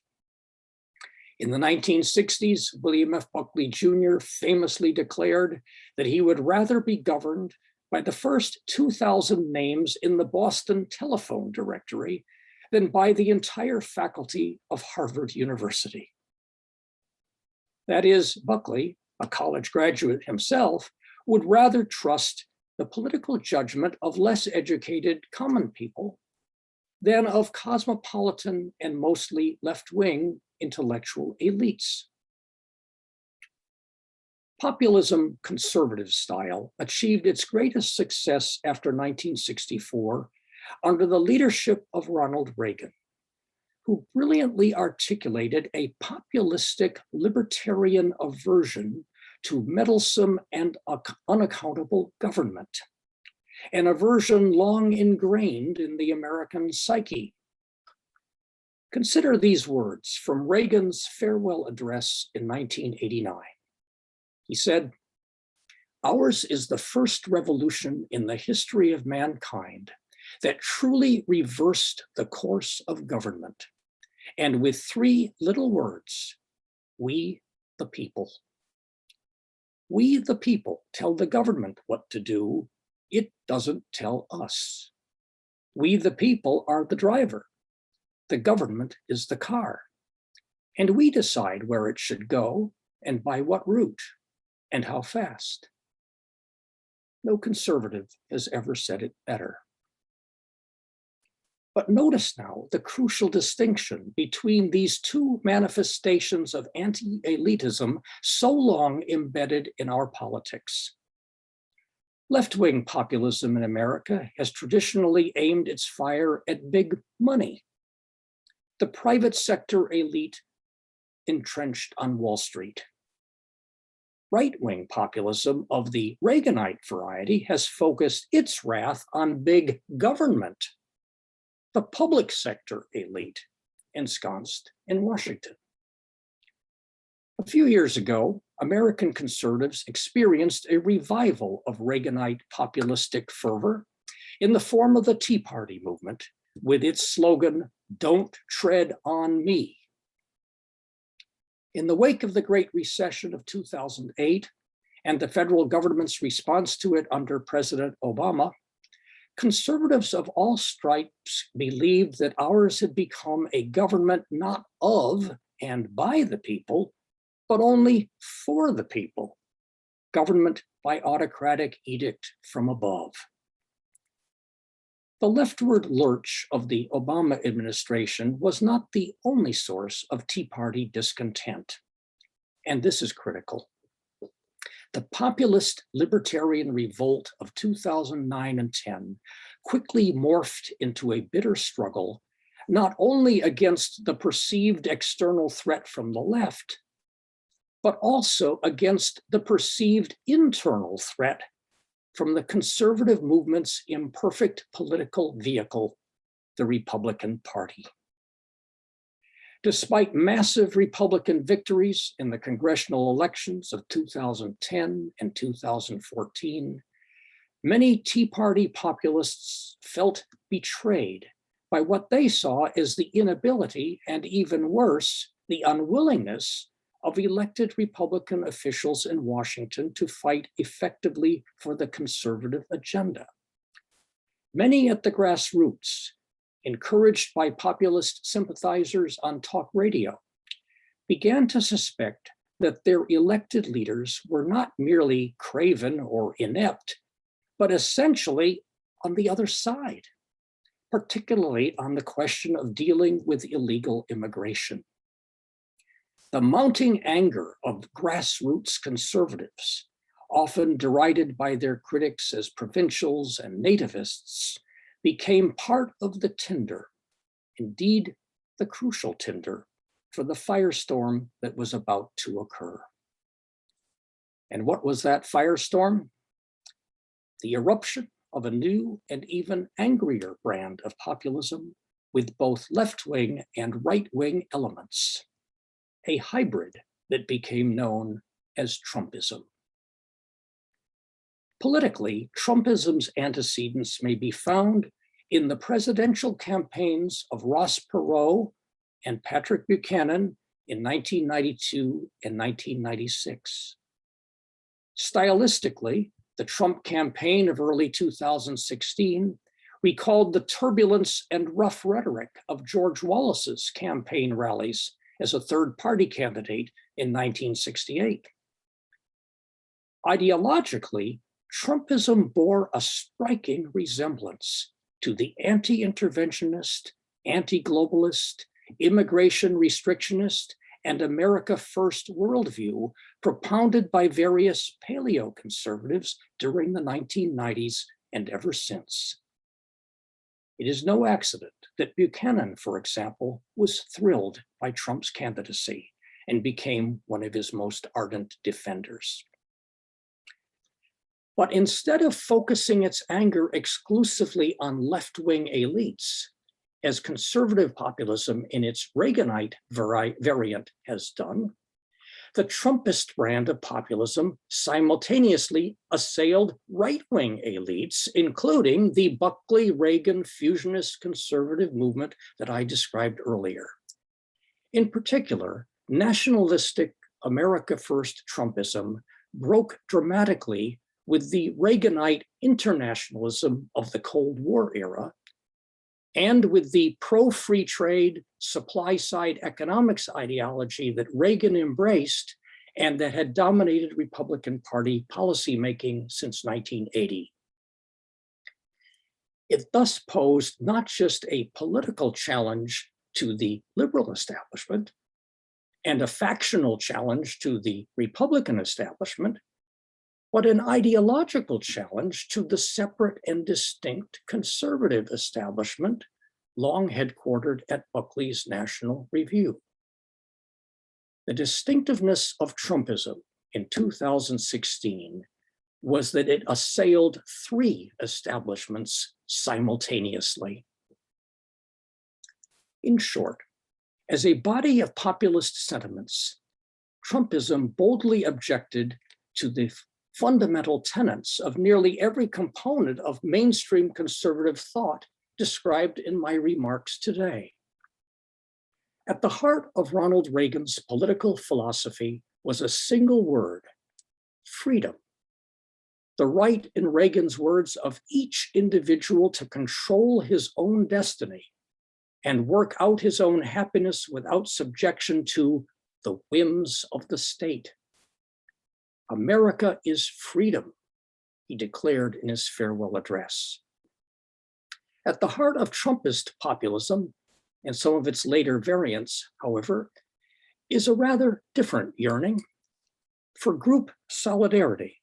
In the 1960s, William F. Buckley Jr. famously declared that he would rather be governed by the first 2,000 names in the Boston telephone directory than by the entire faculty of Harvard University. That is, Buckley, a college graduate himself, would rather trust the political judgment of less educated common people than of cosmopolitan and mostly left-wing intellectual elites. Populism conservative style achieved its greatest success after 1964 under the leadership of Ronald Reagan, who brilliantly articulated a populistic libertarian aversion to meddlesome and unaccountable government, an aversion long ingrained in the American psyche. Consider these words from Reagan's farewell address in 1989. He said, "Ours is the first revolution in the history of mankind that truly reversed the course of government, and with three little words, we the people. We the people tell the government what to do. It doesn't tell us. We the people are the driver. The government is the car. And we decide where it should go and by what route and how fast." No conservative has ever said it better. But notice now the crucial distinction between these two manifestations of anti-elitism so long embedded in our politics. Left-wing populism in America has traditionally aimed its fire at big money, the private sector elite entrenched on Wall Street. Right-wing populism of the Reaganite variety has focused its wrath on big government, the public sector elite ensconced in Washington. A few years ago, American conservatives experienced a revival of Reaganite populistic fervor in the form of the Tea Party movement with its slogan, "Don't tread on me." In the wake of the Great Recession of 2008 and the federal government's response to it under President Obama, conservatives of all stripes believed that ours had become a government not of and by the people, but only for the people, government by autocratic edict from above. The leftward lurch of the Obama administration was not the only source of Tea Party discontent, and this is critical. The populist libertarian revolt of 2009 and 10 quickly morphed into a bitter struggle, not only against the perceived external threat from the left, but also against the perceived internal threat from the conservative movement's imperfect political vehicle, the Republican Party. Despite massive Republican victories in the congressional elections of 2010 and 2014, many Tea Party populists felt betrayed by what they saw as the inability, and even worse, the unwillingness of elected Republican officials in Washington to fight effectively for the conservative agenda. Many at the grassroots, encouraged by populist sympathizers on talk radio, began to suspect that their elected leaders were not merely craven or inept, but essentially on the other side, particularly on the question of dealing with illegal immigration. The mounting anger of grassroots conservatives, often derided by their critics as provincials and nativists, became part of the tinder, indeed the crucial tinder, for the firestorm that was about to occur. And what was that firestorm? The eruption of a new and even angrier brand of populism with both left-wing and right-wing elements, a hybrid that became known as Trumpism. Politically, Trumpism's antecedents may be found in the presidential campaigns of Ross Perot and Patrick Buchanan in 1992 and 1996. Stylistically, the Trump campaign of early 2016 recalled the turbulence and rough rhetoric of George Wallace's campaign rallies as a third-party candidate in 1968. Ideologically, Trumpism bore a striking resemblance to the anti-interventionist, anti-globalist, immigration restrictionist, and America First worldview propounded by various paleoconservatives during the 1990s and ever since. It is no accident that Buchanan, for example, was thrilled by Trump's candidacy and became one of his most ardent defenders. But instead of focusing its anger exclusively on left-wing elites, as conservative populism in its Reaganite variant has done, the Trumpist brand of populism simultaneously assailed right-wing elites, including the Buckley-Reagan fusionist conservative movement that I described earlier. In particular, nationalistic America First Trumpism broke dramatically with the Reaganite internationalism of the Cold War era, and with the pro-free trade, supply-side economics ideology that Reagan embraced and that had dominated Republican Party policymaking since 1980. It thus posed not just a political challenge to the liberal establishment and a factional challenge to the Republican establishment, but an ideological challenge to the separate and distinct conservative establishment long headquartered at Buckley's National Review. The distinctiveness of Trumpism in 2016 was that it assailed three establishments simultaneously. In short, as a body of populist sentiments, Trumpism boldly objected to the fundamental tenets of nearly every component of mainstream conservative thought described in my remarks today. At the heart of Ronald Reagan's political philosophy was a single word: freedom. The right, in Reagan's words, of each individual to control his own destiny and work out his own happiness without subjection to the whims of the state. America is freedom, he declared in his farewell address. At the heart of Trumpist populism, and some of its later variants, however, is a rather different yearning for group solidarity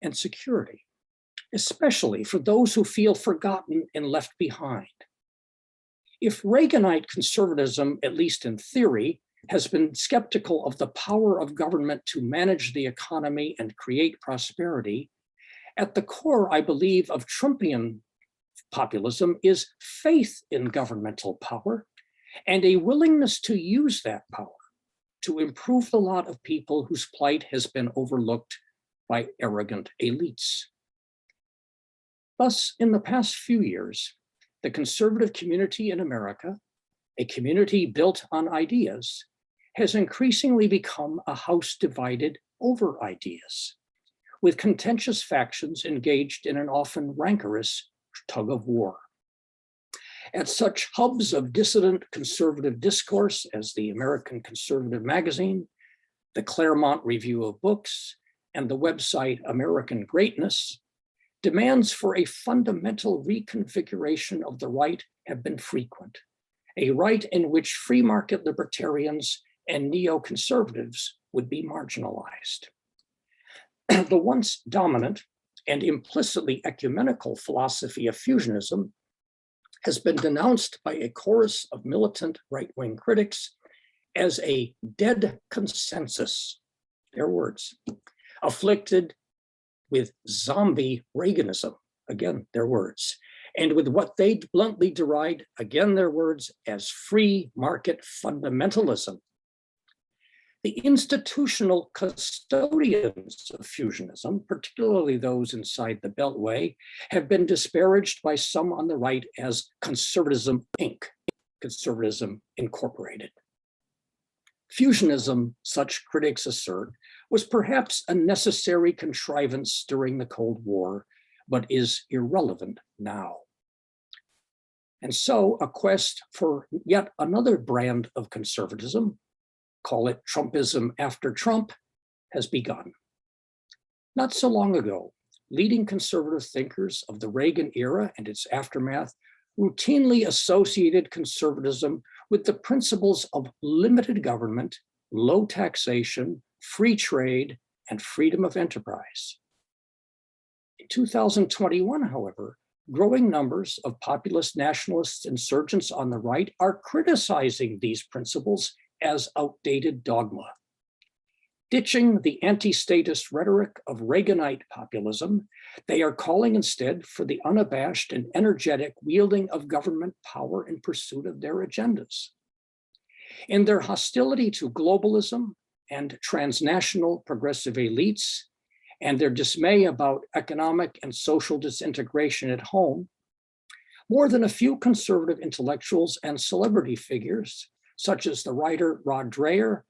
and security, especially for those who feel forgotten and left behind. If Reaganite conservatism, at least in theory, has been skeptical of the power of government to manage the economy and create prosperity, at the core, I believe, of Trumpian populism is faith in governmental power and a willingness to use that power to improve the lot of people whose plight has been overlooked by arrogant elites. Thus, in the past few years, the conservative community in America, a community built on ideas, has increasingly become a house divided over ideas, with contentious factions engaged in an often rancorous tug of war. At such hubs of dissident conservative discourse as the American Conservative Magazine, the Claremont Review of Books, and the website American Greatness, demands for a fundamental reconfiguration of the right have been frequent, a right in which free market libertarians and neoconservatives would be marginalized. The once dominant and implicitly ecumenical philosophy of fusionism has been denounced by a chorus of militant right-wing critics as a dead consensus, their words, afflicted with zombie Reaganism, again, their words, and with what they bluntly deride, again, their words, as free market fundamentalism. The institutional custodians of fusionism, particularly those inside the Beltway, have been disparaged by some on the right as Conservatism Inc., Conservatism Incorporated. Fusionism, such critics assert, was perhaps a necessary contrivance during the Cold War, but is irrelevant now. And so a quest for yet another brand of conservatism, call it Trumpism after Trump, has begun. Not so long ago, leading conservative thinkers of the Reagan era and its aftermath routinely associated conservatism with the principles of limited government, low taxation, free trade, and freedom of enterprise. In 2021, however, growing numbers of populist nationalist insurgents on the right are criticizing these principles as outdated dogma. Ditching the anti-statist rhetoric of Reaganite populism, they are calling instead for the unabashed and energetic wielding of government power in pursuit of their agendas. In their hostility to globalism and transnational progressive elites, and their dismay about economic and social disintegration at home, more than a few conservative intellectuals and celebrity figures, such as the writer Rod Dreher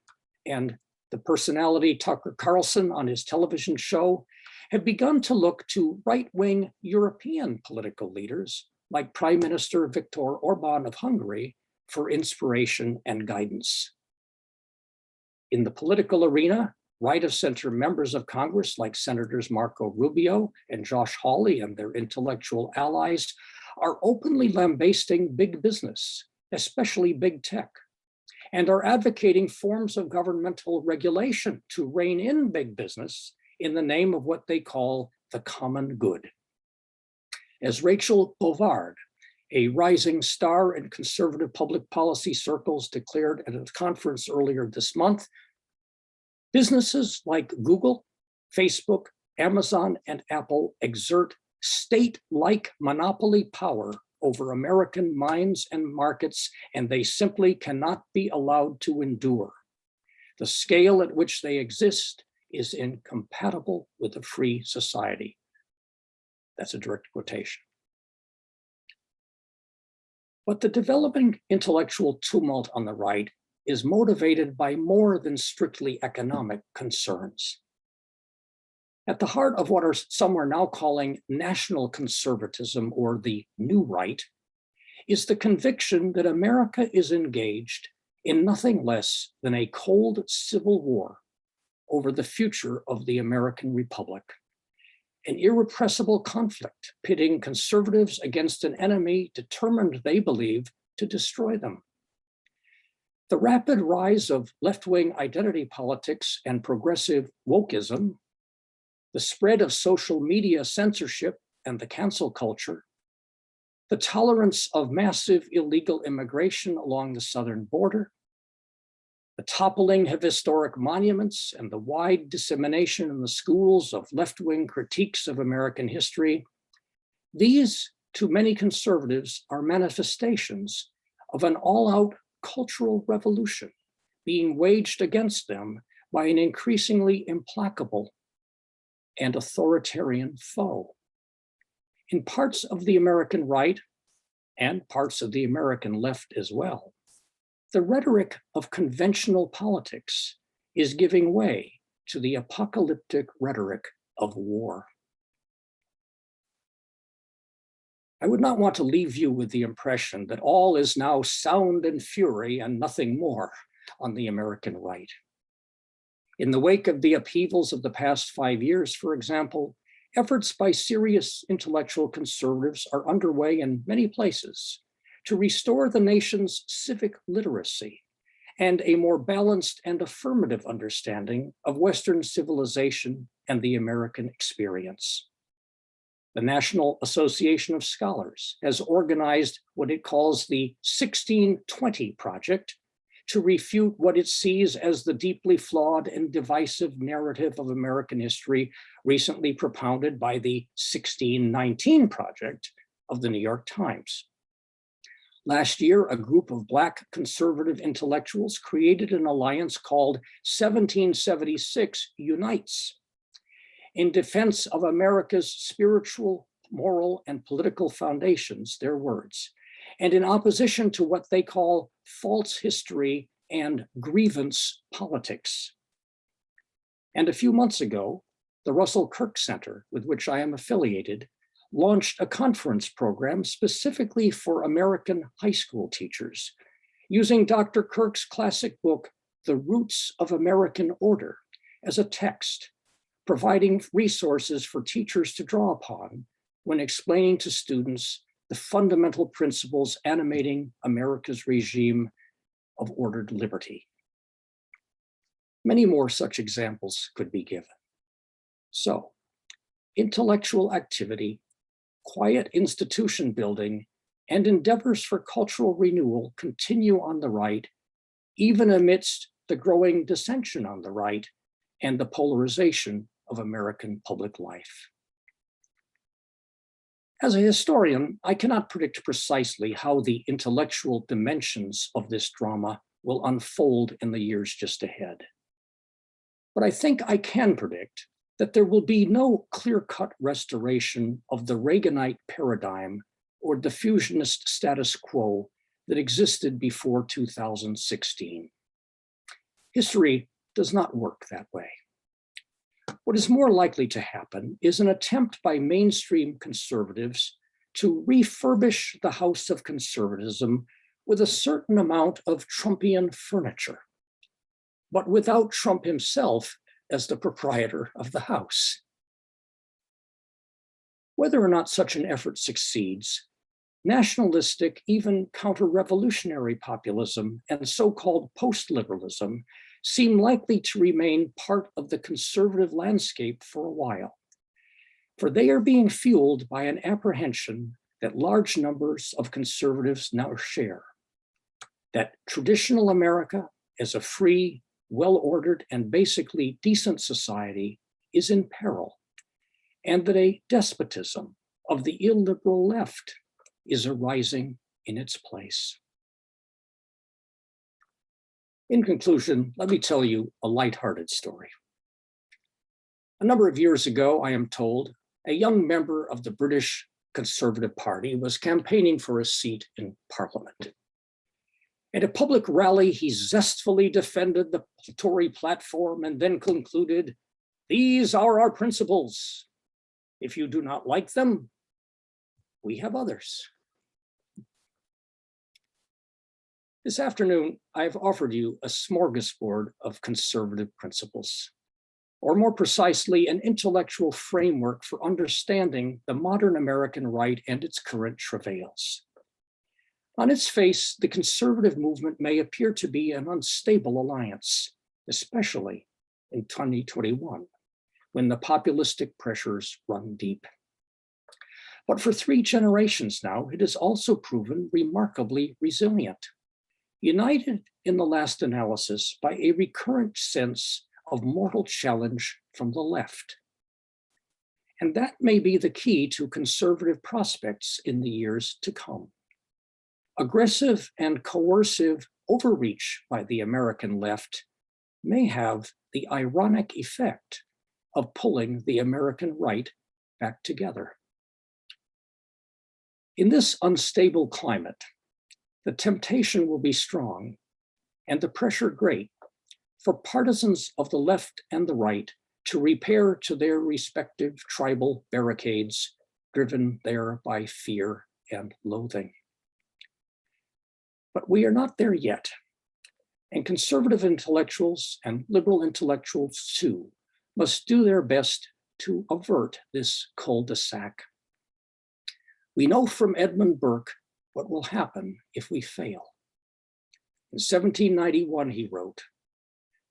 and the personality Tucker Carlson on his television show, have begun to look to right-wing European political leaders like Prime Minister Viktor Orban of Hungary for inspiration and guidance. In the political arena, right-of-center members of Congress like Senators Marco Rubio and Josh Hawley and their intellectual allies are openly lambasting big business, especially big tech, and are advocating forms of governmental regulation to rein in big business in the name of what they call the common good. As Rachel Bovard, a rising star in conservative public policy circles, declared at a conference earlier this month, businesses like Google, Facebook, Amazon, and Apple exert state-like monopoly power over American minds and markets, and they simply cannot be allowed to endure. The scale at which they exist is incompatible with a free society. That's a direct quotation. But the developing intellectual tumult on the right is motivated by more than strictly economic concerns. At the heart of what some are now calling national conservatism, or the new right, is the conviction that America is engaged in nothing less than a cold civil war over the future of the American Republic. an irrepressible conflict pitting conservatives against an enemy determined, they believe, to destroy them. The rapid rise of left-wing identity politics and progressive wokeism, the spread of social media censorship and the cancel culture, the tolerance of massive illegal immigration along the southern border, the toppling of historic monuments and the wide dissemination in the schools of left-wing critiques of American history, these, to many conservatives, are manifestations of an all-out cultural revolution being waged against them by an increasingly implacable and authoritarian foe. In parts of the American right and parts of the American left as well, the rhetoric of conventional politics is giving way to the apocalyptic rhetoric of war. I would not want to leave you with the impression that all is now sound and fury and nothing more on the American right. In the wake of the upheavals of the past 5 years, for example, efforts by serious intellectual conservatives are underway in many places to restore the nation's civic literacy and a more balanced and affirmative understanding of Western civilization and the American experience. The National Association of Scholars has organized what it calls the 1620 Project to refute what it sees as the deeply flawed and divisive narrative of American history recently propounded by the 1619 Project of the New York Times. Last year, a group of Black conservative intellectuals created an alliance called 1776 Unites in defense of America's spiritual, moral, and political foundations, their words, and in opposition to what they call false history and grievance politics. And a few months ago, the Russell Kirk Center, with which I am affiliated, launched a conference program specifically for American high school teachers, using Dr. Kirk's classic book, The Roots of American Order, as a text, providing resources for teachers to draw upon when explaining to students the fundamental principles animating America's regime of ordered liberty. Many more such examples could be given. So, intellectual activity, quiet institution building, and endeavors for cultural renewal continue on the right, even amidst the growing dissension on the right and the polarization of American public life. As a historian, I cannot predict precisely how the intellectual dimensions of this drama will unfold in the years just ahead. But I think I can predict that there will be no clear-cut restoration of the Reaganite paradigm or diffusionist status quo that existed before 2016. History does not work that way. What is more likely to happen is an attempt by mainstream conservatives to refurbish the house of conservatism with a certain amount of Trumpian furniture, but without Trump himself as the proprietor of the house. Whether or not such an effort succeeds, nationalistic, even counter-revolutionary populism and so-called post-liberalism seem likely to remain part of the conservative landscape for a while, for they are being fueled by an apprehension that large numbers of conservatives now share, that traditional America as a free, well-ordered, and basically decent society is in peril, and that a despotism of the illiberal left is arising in its place. In conclusion, let me tell you a lighthearted story. A number of years ago, I am told, a young member of the British Conservative Party was campaigning for a seat in Parliament. At a public rally, he zestfully defended the Tory platform and then concluded, "These are our principles. If you do not like them, we have others." This afternoon, I've offered you a smorgasbord of conservative principles. or more precisely, an intellectual framework for understanding the modern American right and its current travails. On its face, the conservative movement may appear to be an unstable alliance, especially in 2021, when the populistic pressures run deep. But for 3 generations now, it has also proven remarkably resilient, united in the last analysis by a recurrent sense of mortal challenge from the left. And that may be the key to conservative prospects in the years to come. Aggressive and coercive overreach by the American left may have the ironic effect of pulling the American right back together. In this unstable climate, the temptation will be strong and the pressure great for partisans of the left and the right to repair to their respective tribal barricades, driven there by fear and loathing. But we are not there yet, and conservative intellectuals and liberal intellectuals too must do their best to avert this cul-de-sac. We know from Edmund Burke what will happen if we fail. In 1791, he wrote,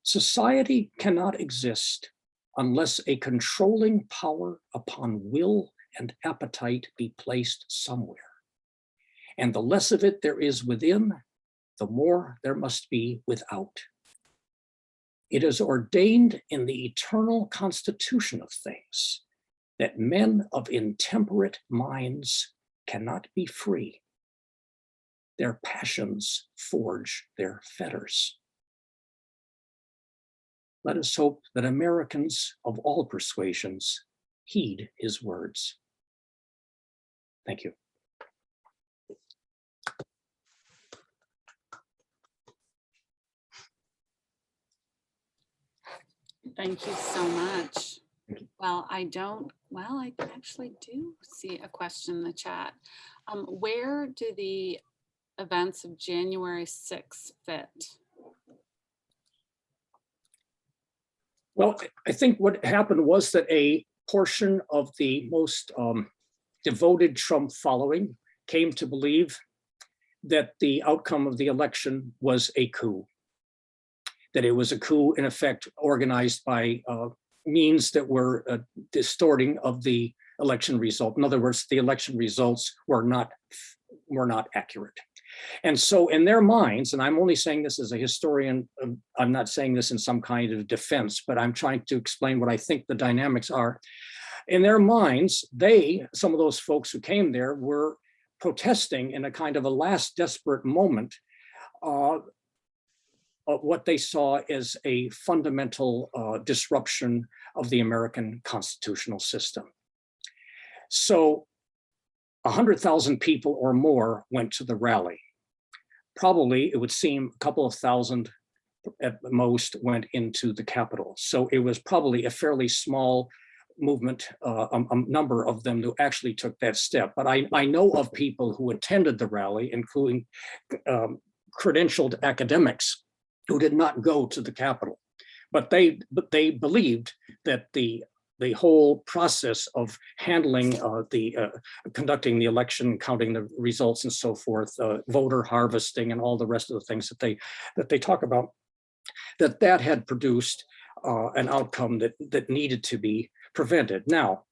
"Society cannot exist unless a controlling power upon will and appetite be placed somewhere. And the less of it there is within, the more there must be without. It is ordained in the eternal constitution of things that men of intemperate minds cannot be free. Their passions forge their fetters." Let us hope that Americans of all persuasions heed his words. Thank you. Thank you so much. Well, I actually do see a question in the chat. Where do the events of January 6th fit? Well, I think what happened was that a portion of the most devoted Trump following came to believe that the outcome of the election was a coup, that it was a coup in effect organized by means that were distorting of the election result. In other words, the election results were not accurate. And so in their minds, and I'm only saying this as a historian, I'm not saying this in some kind of defense, but I'm trying to explain what I think the dynamics are. In their minds, some of those folks who came there were protesting in a kind of a last desperate moment of what they saw as a fundamental disruption of the American constitutional system. So 100,000 people or more went to the rally. Probably, it would seem, a couple of thousand at most went into the Capitol. So it was probably a fairly small movement, a number of them who actually took that step. But I know of people who attended the rally, including credentialed academics who did not go to the Capitol. But they believed that the whole process of handling conducting the election, counting the results and so forth, voter harvesting and all the rest of the things that they talk about, that had produced an outcome that needed to be prevented. Now,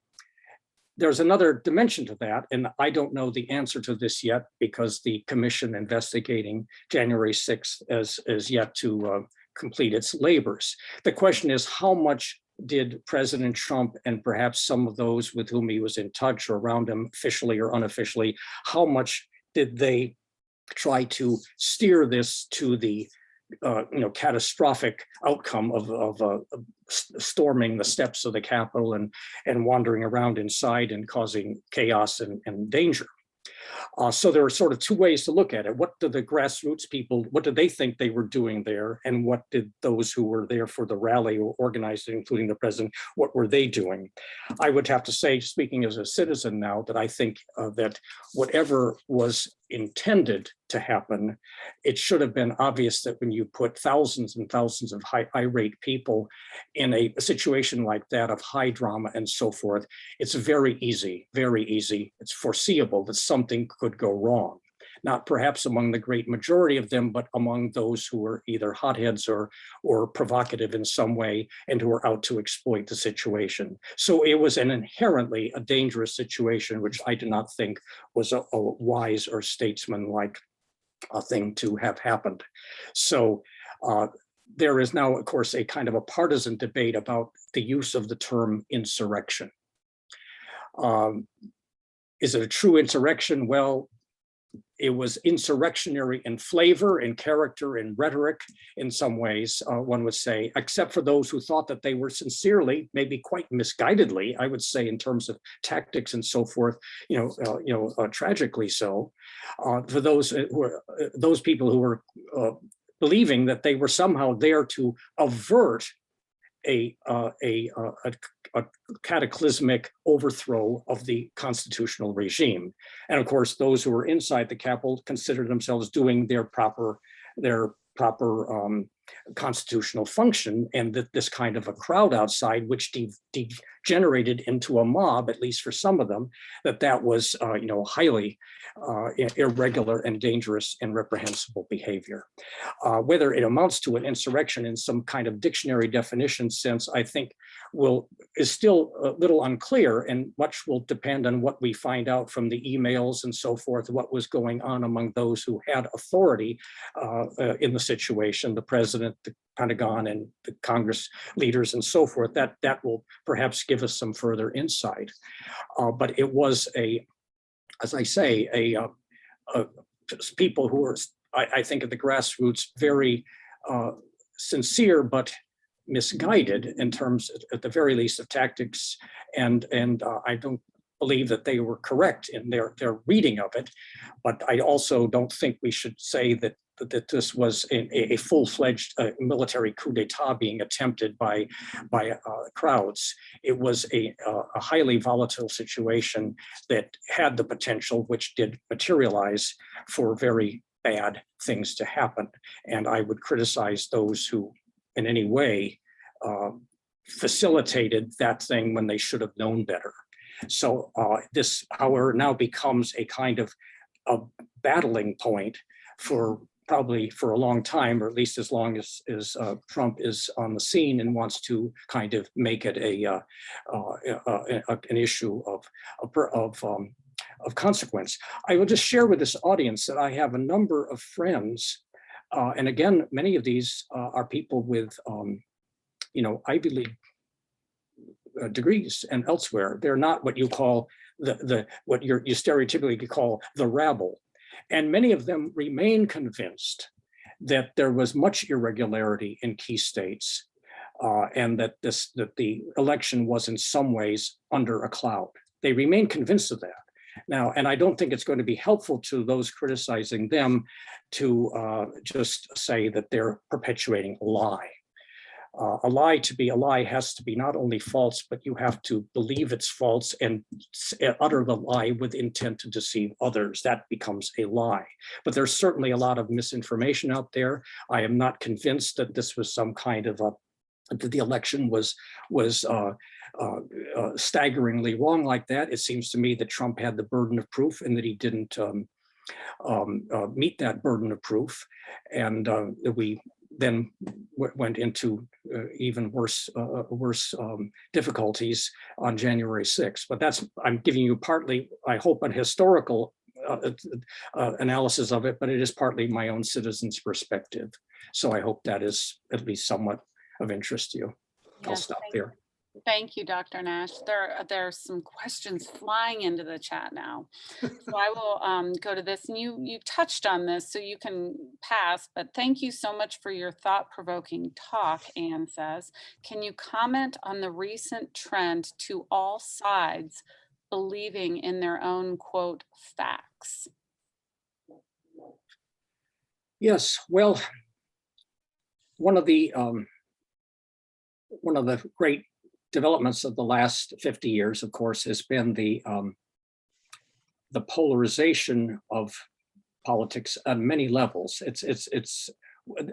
there's another dimension to that, and I don't know the answer to this yet because the commission investigating January 6th is yet to complete its labors. The question is, how much did President Trump and perhaps some of those with whom he was in touch or around him, officially or unofficially, how much did they try to steer this to the catastrophic outcome of storming the steps of the Capitol and wandering around inside and causing chaos and danger? So there are sort of two ways to look at it. What did the grassroots people, what did they think they were doing there? And what did those who were there for the rally or organized it, including the president, what were they doing? I would have to say, speaking as a citizen now, that I think that whatever was intended to happen, it should have been obvious that when you put thousands and thousands of irate people in a situation like that of high drama and so forth, it's very easy, it's foreseeable that something could go wrong. Not perhaps among the great majority of them, but among those who were either hotheads or provocative in some way and who were out to exploit the situation. So it was an inherently a dangerous situation, which I do not think was a wise or statesman-like thing to have happened. So there is now, of course, a kind of a partisan debate about the use of the term insurrection. Is it a true insurrection? Well, it was insurrectionary in flavor, in character, in rhetoric, in some ways, one would say, except for those who thought that they were sincerely, maybe quite misguidedly, I would say, in terms of tactics and so forth, tragically so. For those those people who were believing that they were somehow there to avert a cataclysmic overthrow of the constitutional regime. And of course, those who were inside the Capitol considered themselves doing their proper constitutional function, and that this kind of a crowd outside, which degenerated into a mob, at least for some of them, that was highly irregular and dangerous and reprehensible behavior. Whether it amounts to an insurrection in some kind of dictionary definition sense, I think is still a little unclear, and much will depend on what we find out from the emails and so forth, what was going on among those who had authority in the situation, the president, the Pentagon, and the Congress leaders and so forth. That will perhaps give us some further insight. But it was as I say, people who were, I think, at the grassroots, very sincere but misguided in terms, at the very least, of tactics, and I don't believe that they were correct in their reading of it. But I also don't think we should say that this was a full-fledged military coup d'etat being attempted by crowds. It was a highly volatile situation that had the potential, which did materialize, for very bad things to happen. And I would criticize those who in any way facilitated that thing when they should have known better. So this, however, now becomes a kind of a battling point probably for a long time, or at least as long as Trump is on the scene and wants to kind of make it an issue of consequence. I will just share with this audience that I have a number of friends, and again, many of these are people with Ivy League degrees and elsewhere. They're not what you call what you stereotypically call the rabble. And many of them remain convinced that there was much irregularity in key states, and that the election was in some ways under a cloud. They remain convinced of that. Now, and I don't think it's going to be helpful to those criticizing them to just say that they're perpetuating a lie. A lie, to be a lie, has to be not only false, but you have to believe it's false and utter the lie with intent to deceive others. That becomes a lie. But there's certainly a lot of misinformation out there. I am not convinced that this was some kind of that the election was staggeringly wrong like that. It seems to me that Trump had the burden of proof and that he didn't meet that burden of proof, and we then went into even worse difficulties on January 6th. But I'm giving you partly, I hope, an historical analysis of it, but it is partly my own citizen's perspective. So I hope that is at least somewhat of interest to you. I'll Yes, stop there. Thank you, Dr. Nash. There are some questions flying into the chat now. So I will go to this, and you touched on this, so you can pass, but thank you so much for your thought-provoking talk, Anne says. Can you comment on the recent trend to all sides believing in their own, quote, facts? Yes, well, one of the great developments of the last 50 years, of course, has been the polarization of politics on many levels.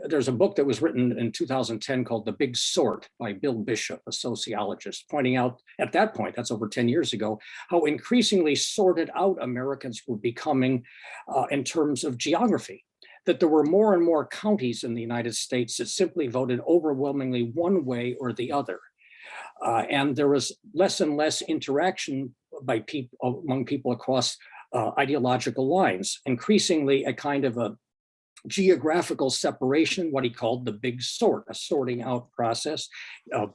There's a book that was written in 2010 called The Big Sort by Bill Bishop, a sociologist, pointing out at that point, that's over 10 years ago, how increasingly sorted out Americans were becoming in terms of geography. That there were more and more counties in the United States that simply voted overwhelmingly one way or the other. And there was less and less interaction by people among people across ideological lines, increasingly a kind of a geographical separation, what he called the big sort, a sorting out process,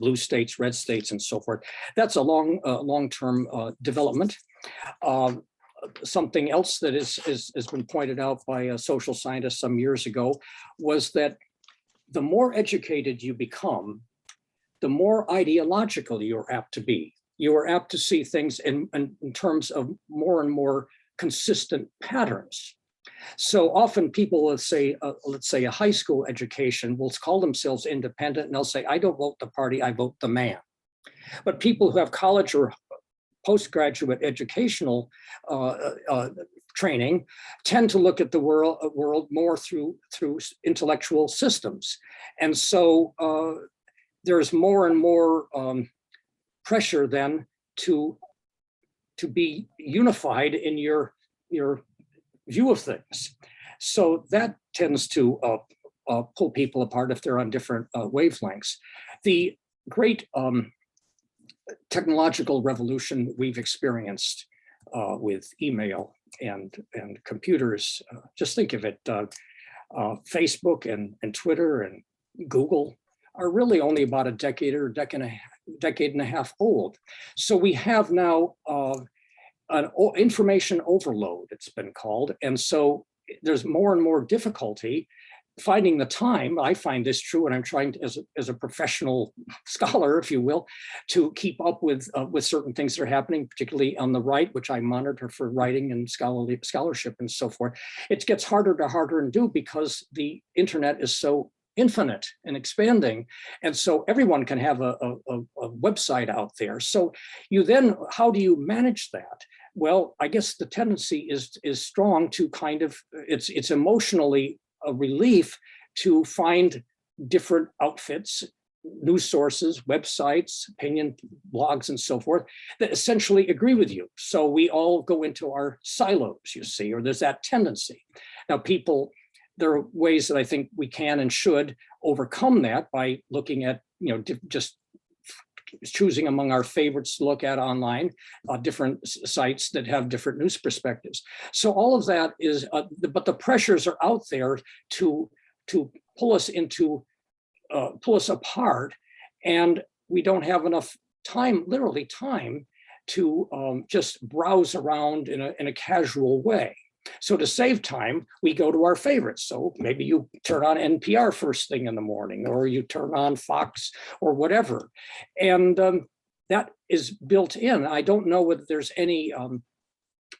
blue states, red states, and so forth. That's a long-term development. Something else that has been pointed out by a social scientist some years ago was that the more educated you become, the more ideological you're apt to be. You are apt to see things in terms of more and more consistent patterns. So often people will say, let's say a high school education will call themselves independent, and they'll say, I don't vote the party, I vote the man. But people who have college or postgraduate educational training tend to look at the world more through intellectual systems. And so there's more and more pressure then to be unified in your view of things. So that tends to pull people apart if they're on different wavelengths. The great technological revolution we've experienced with email and computers, just think of it, Facebook and Twitter and Google are really only about a decade or decade and a half old. So we have now an information overload, it's been called. And so there's more and more difficulty finding the time. I find this true, and I'm trying to, as a professional scholar, if you will, to keep up with certain things that are happening, particularly on the right, which I monitor for writing and scholarship and so forth. It gets harder to do because the internet is so infinite and expanding. And so everyone can have a website out there. So you then, how do you manage that? Well, I guess the tendency is strong to kind of, it's emotionally a relief to find different outfits, news sources, websites, opinion blogs, and so forth, that essentially agree with you. So we all go into our silos, you see, or there's that tendency. Now there are ways that I think we can and should overcome that by looking at, just choosing among our favorites to look at online, different sites that have different news perspectives. So all of that is, but the pressures are out there to pull us apart, and we don't have enough time, literally time, to just browse around in a casual way. So to save time, we go to our favorites. So maybe you turn on NPR first thing in the morning, or you turn on Fox or whatever. And that is built in. I don't know whether there's any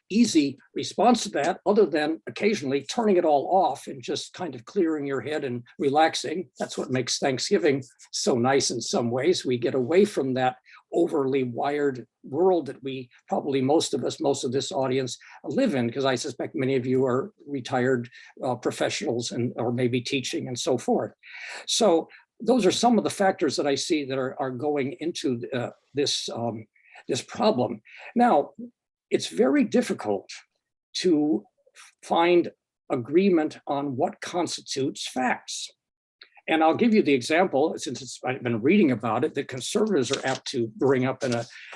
easy response to that other than occasionally turning it all off and just kind of clearing your head and relaxing. That's what makes Thanksgiving so nice in some ways. We get away from that overly wired world that we probably, most of this audience live in, because I suspect many of you are retired professionals or maybe teaching and so forth. So those are some of the factors that I see that are going into this problem. Now, it's very difficult to find agreement on what constitutes facts. And I'll give you the example, since I've been reading about it, that conservatives are apt to bring up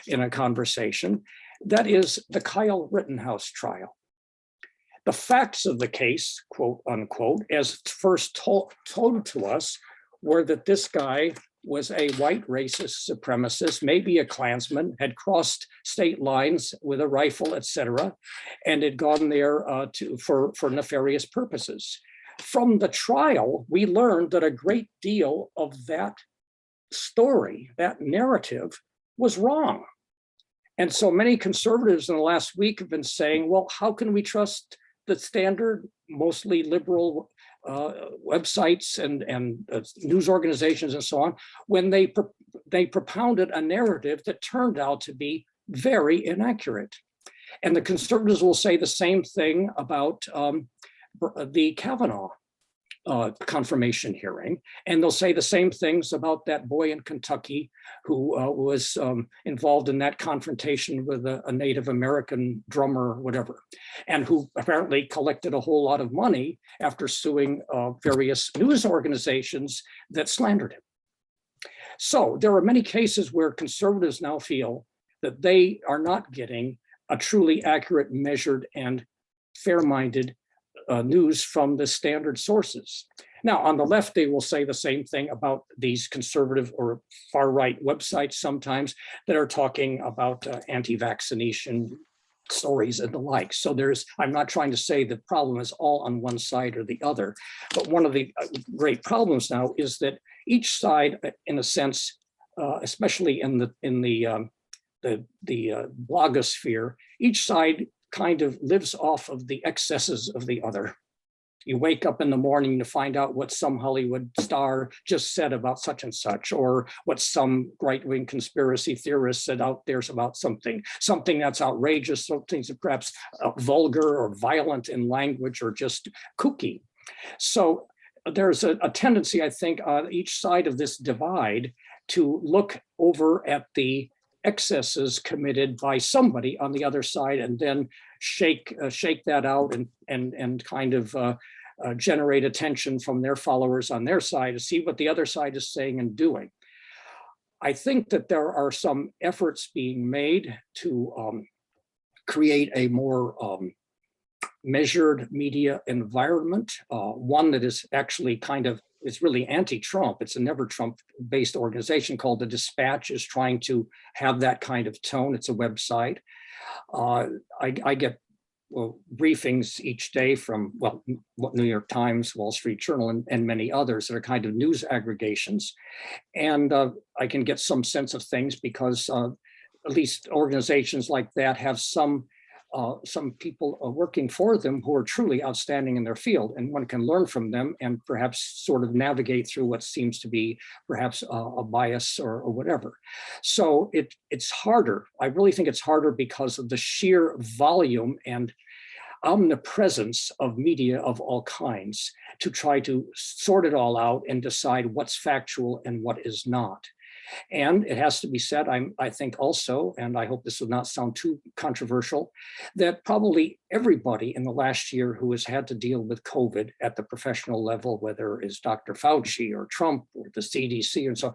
in a conversation. That is the Kyle Rittenhouse trial. The facts of the case, quote unquote, as first told to us, were that this guy was a white racist supremacist, maybe a Klansman, had crossed state lines with a rifle, etc., and had gone there for nefarious purposes. From the trial, we learned that a great deal of that story, that narrative, was wrong. And so many conservatives in the last week have been saying, well, how can we trust the standard, mostly liberal websites and news organizations and so on, when they propounded a narrative that turned out to be very inaccurate? And the conservatives will say the same thing about the Kavanaugh confirmation hearing, and they'll say the same things about that boy in Kentucky who was involved in that confrontation with a Native American drummer or whatever, and who apparently collected a whole lot of money after suing various news organizations that slandered him. So there are many cases where conservatives now feel that they are not getting a truly accurate, measured, and fair-minded news from the standard sources. Now, on the left, they will say the same thing about these conservative or far-right websites sometimes that are talking about anti-vaccination stories and the like. So I'm not trying to say the problem is all on one side or the other, but one of the great problems now is that each side, in a sense, especially in the blogosphere, each side kind of lives off of the excesses of the other. You wake up in the morning to find out what some Hollywood star just said about such and such, or what some right-wing conspiracy theorist said out there about something that's outrageous, something that's perhaps vulgar or violent in language or just kooky. So there's a tendency, I think, on each side of this divide to look over at the excesses committed by somebody on the other side and then shake that out and kind of generate attention from their followers on their side to see what the other side is saying and doing. I think that there are some efforts being made to create a more measured media environment, one that is actually it's really anti-Trump. It's a never Trump-based organization called The Dispatch is trying to have that kind of tone. It's a website. I get briefings each day from, New York Times, Wall Street Journal, and many others that are kind of news aggregations. And I can get some sense of things because at least organizations like that have some people working for them who are truly outstanding in their field, and one can learn from them and perhaps sort of navigate through what seems to be perhaps a bias or whatever. So it's harder. I really think it's harder because of the sheer volume and omnipresence of media of all kinds to try to sort it all out and decide what's factual and what is not. And it has to be said, I think also, and I hope this will not sound too controversial, that probably everybody in the last year who has had to deal with COVID at the professional level, whether it's Dr. Fauci or Trump or the CDC and so on,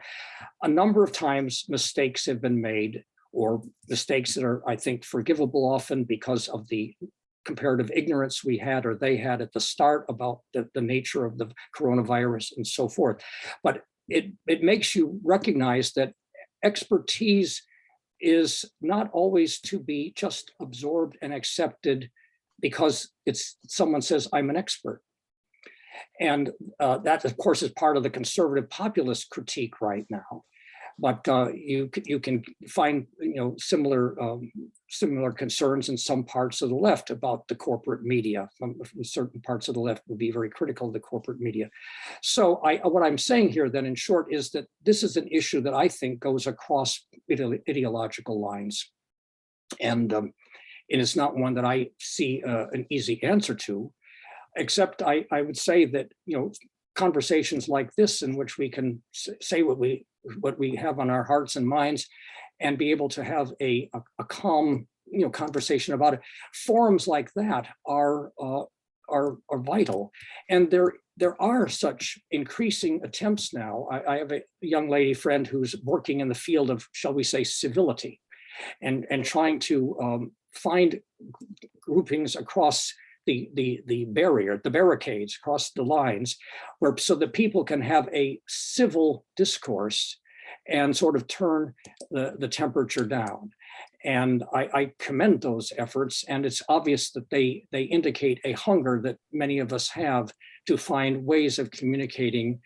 a number of times mistakes have been made, or mistakes that are, I think, forgivable often because of the comparative ignorance we had or they had at the start about the nature of the coronavirus and so forth. But it makes you recognize that expertise is not always to be just absorbed and accepted because someone says, I'm an expert. And that, of course, is part of the conservative populist critique right now. But you can find similar concerns in some parts of the left about the corporate media. From certain parts of the left will be very critical of the corporate media. So what I'm saying here then in short is that this is an issue that I think goes across ideological lines. And it is not one that I see an easy answer to, except I would say that, conversations like this in which we can say what we have on our hearts and minds and be able to have a calm conversation about it. Forums like that are vital, and there are such increasing attempts now. I have a young lady friend who's working in the field of, shall we say, civility, and trying to find groupings across the barricades across the lines, so that people can have a civil discourse and sort of turn the temperature down. And I commend those efforts, and it's obvious that they indicate a hunger that many of us have to find ways of communicating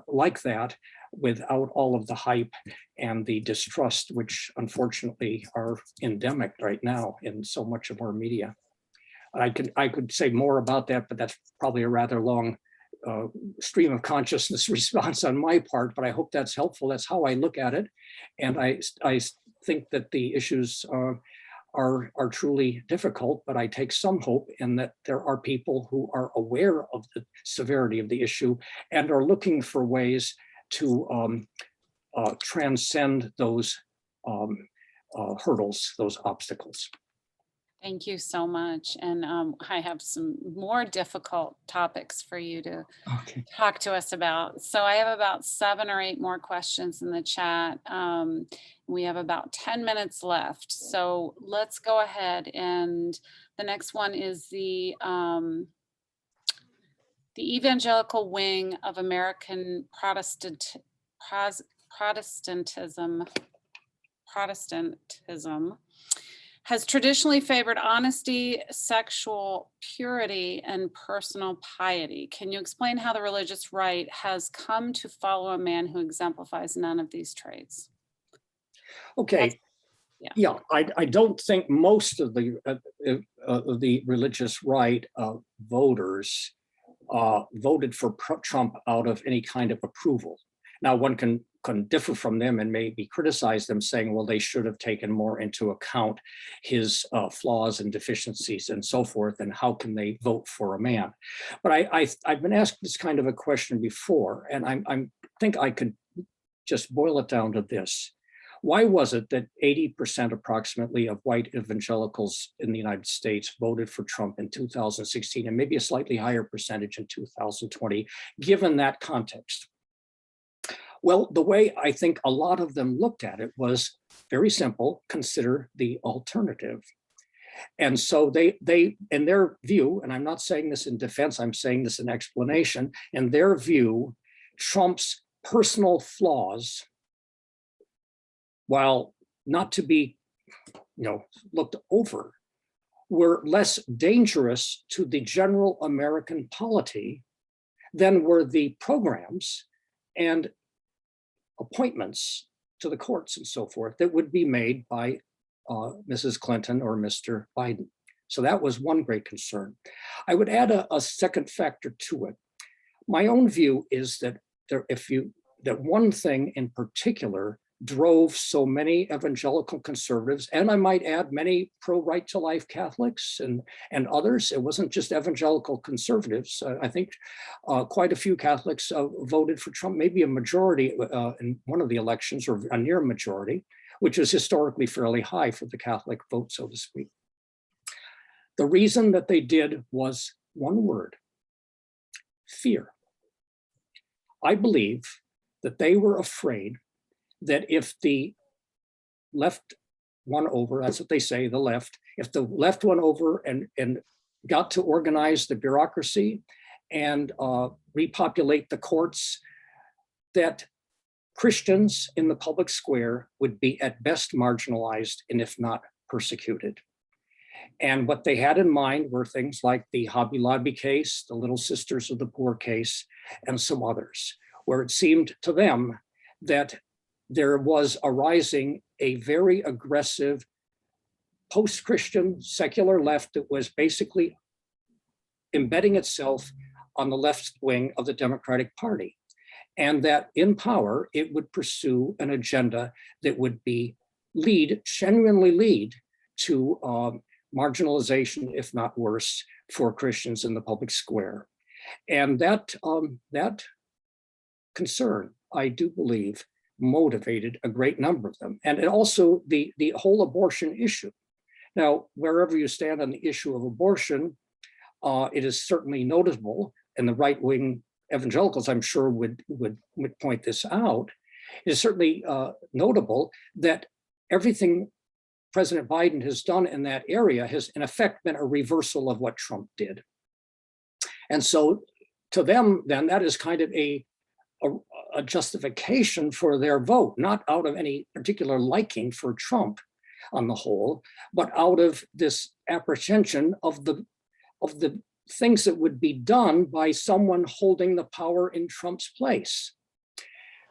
like that without all of the hype and the distrust, which unfortunately are endemic right now in so much of our media. I could say more about that, but that's probably a rather long stream of consciousness response on my part, but I hope that's helpful. That's how I look at it. And I think that the issues are truly difficult, but I take some hope in that there are people who are aware of the severity of the issue and are looking for ways to transcend those hurdles, those obstacles. Thank you so much. And I have some more difficult topics for you to Okay. talk to us about. So I have about 7 or 8 more questions in the chat. We have about 10 minutes left. So let's go ahead. And the next one is the evangelical wing of American Protestantism has traditionally favored honesty, sexual purity, and personal piety. Can you explain how the religious right has come to follow a man who exemplifies none of these traits? Okay. Yeah, I don't think most of the religious right voters voted for Trump out of any kind of approval. Now, one can differ from them and maybe criticize them, saying, well, they should have taken more into account his flaws and deficiencies and so forth, and how can they vote for a man? But I've been asked this kind of a question before, and I think I could just boil it down to this. Why was it that 80% approximately of white evangelicals in the United States voted for Trump in 2016, and maybe a slightly higher percentage in 2020, given that context? Well, the way I think a lot of them looked at it was very simple: consider the alternative. And so they, in their view, and I'm not saying this in defense, I'm saying this in explanation, in their view, Trump's personal flaws, while not to be, looked over, were less dangerous to the general American polity than were the programs and appointments to the courts and so forth that would be made by Mrs. Clinton or Mr. Biden. So that was one great concern. I would add a second factor to it. My own view is that that one thing in particular drove so many evangelical conservatives, and I might add many pro-right to life Catholics and others. It wasn't just evangelical conservatives. I think quite a few Catholics voted for Trump, maybe a majority in one of the elections, or a near majority, which is historically fairly high for the Catholic vote, so to speak. The reason that they did was one word: fear. I believe that they were afraid that if the left won over, that's what they say, the left, if the left won over and got to organize the bureaucracy and repopulate the courts, that Christians in the public square would be at best marginalized, and if not persecuted. And what they had in mind were things like the Hobby Lobby case, the Little Sisters of the Poor case, and some others, where it seemed to them that there was arising a very aggressive post-Christian secular left that was basically embedding itself on the left wing of the Democratic Party. And that in power, it would pursue an agenda that would genuinely lead to marginalization, if not worse, for Christians in the public square. And that concern, I do believe, motivated a great number of them. And also the whole abortion issue. Now, wherever you stand on the issue of abortion, it is certainly notable, and the right-wing evangelicals, I'm sure, would point this out. It is certainly notable that everything President Biden has done in that area has, in effect, been a reversal of what Trump did. And so to them, then, that is kind of a justification for their vote, not out of any particular liking for Trump on the whole, but out of this apprehension of the things that would be done by someone holding the power in Trump's place.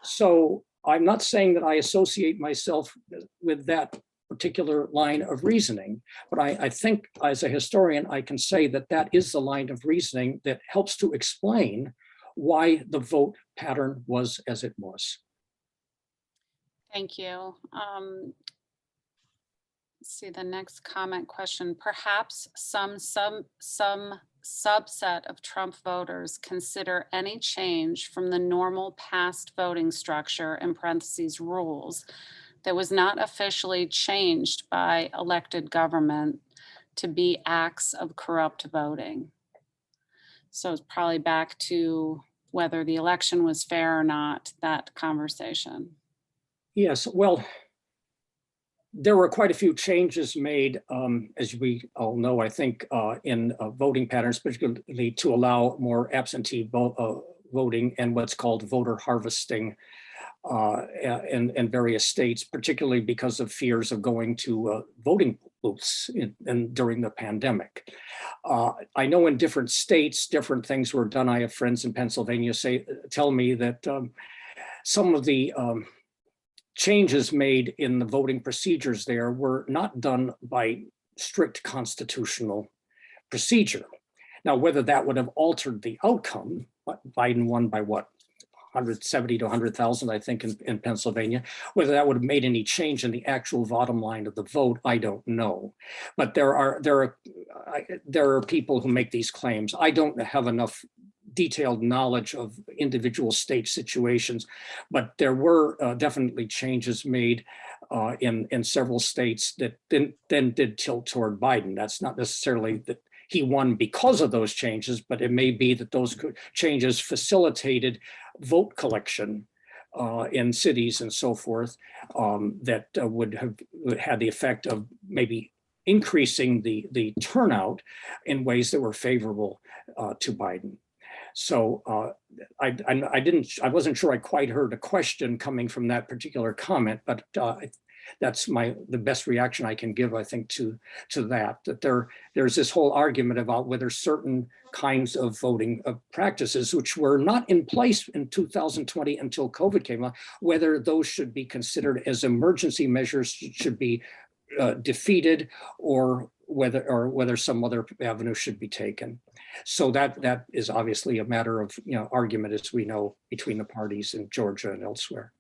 So I'm not saying that I associate myself with that particular line of reasoning, but I think as a historian, I can say that that is the line of reasoning that helps to explain why the vote pattern was as it was. Thank you. Let's see the next comment question. Perhaps some subset of Trump voters consider any change from the normal past voting structure, in parentheses rules, that was not officially changed by elected government to be acts of corrupt voting. So it's probably back to whether the election was fair or not, that conversation. Yes, well, there were quite a few changes made, as we all know, I think, in voting patterns, particularly to allow more absentee voting and what's called voter harvesting in various states, particularly because of fears of going to voting booths during the pandemic. I know in different states, different things were done. I have friends in Pennsylvania tell me that some of the changes made in the voting procedures there were not done by strict constitutional procedure. Now, whether that would have altered the outcome, Biden won by what, 170 to 100,000, I think, in Pennsylvania. Whether that would have made any change in the actual bottom line of the vote, I don't know. But there are people who make these claims. I don't have enough detailed knowledge of individual state situations, but there were definitely changes made in several states that then did tilt toward Biden. That's not necessarily that he won because of those changes, but it may be that those changes facilitated vote collection in cities and so forth that would have had the effect of maybe increasing the turnout in ways that were favorable to Biden. So I wasn't sure I quite heard a question coming from that particular comment, but that's the best reaction I can give, I think, to that there's this whole argument about whether certain kinds of voting practices, which were not in place in 2020 until COVID came along, whether those should be considered as emergency measures, should be defeated, or whether some other avenue should be taken. So that is obviously a matter of argument, as we know, between the parties in Georgia and elsewhere.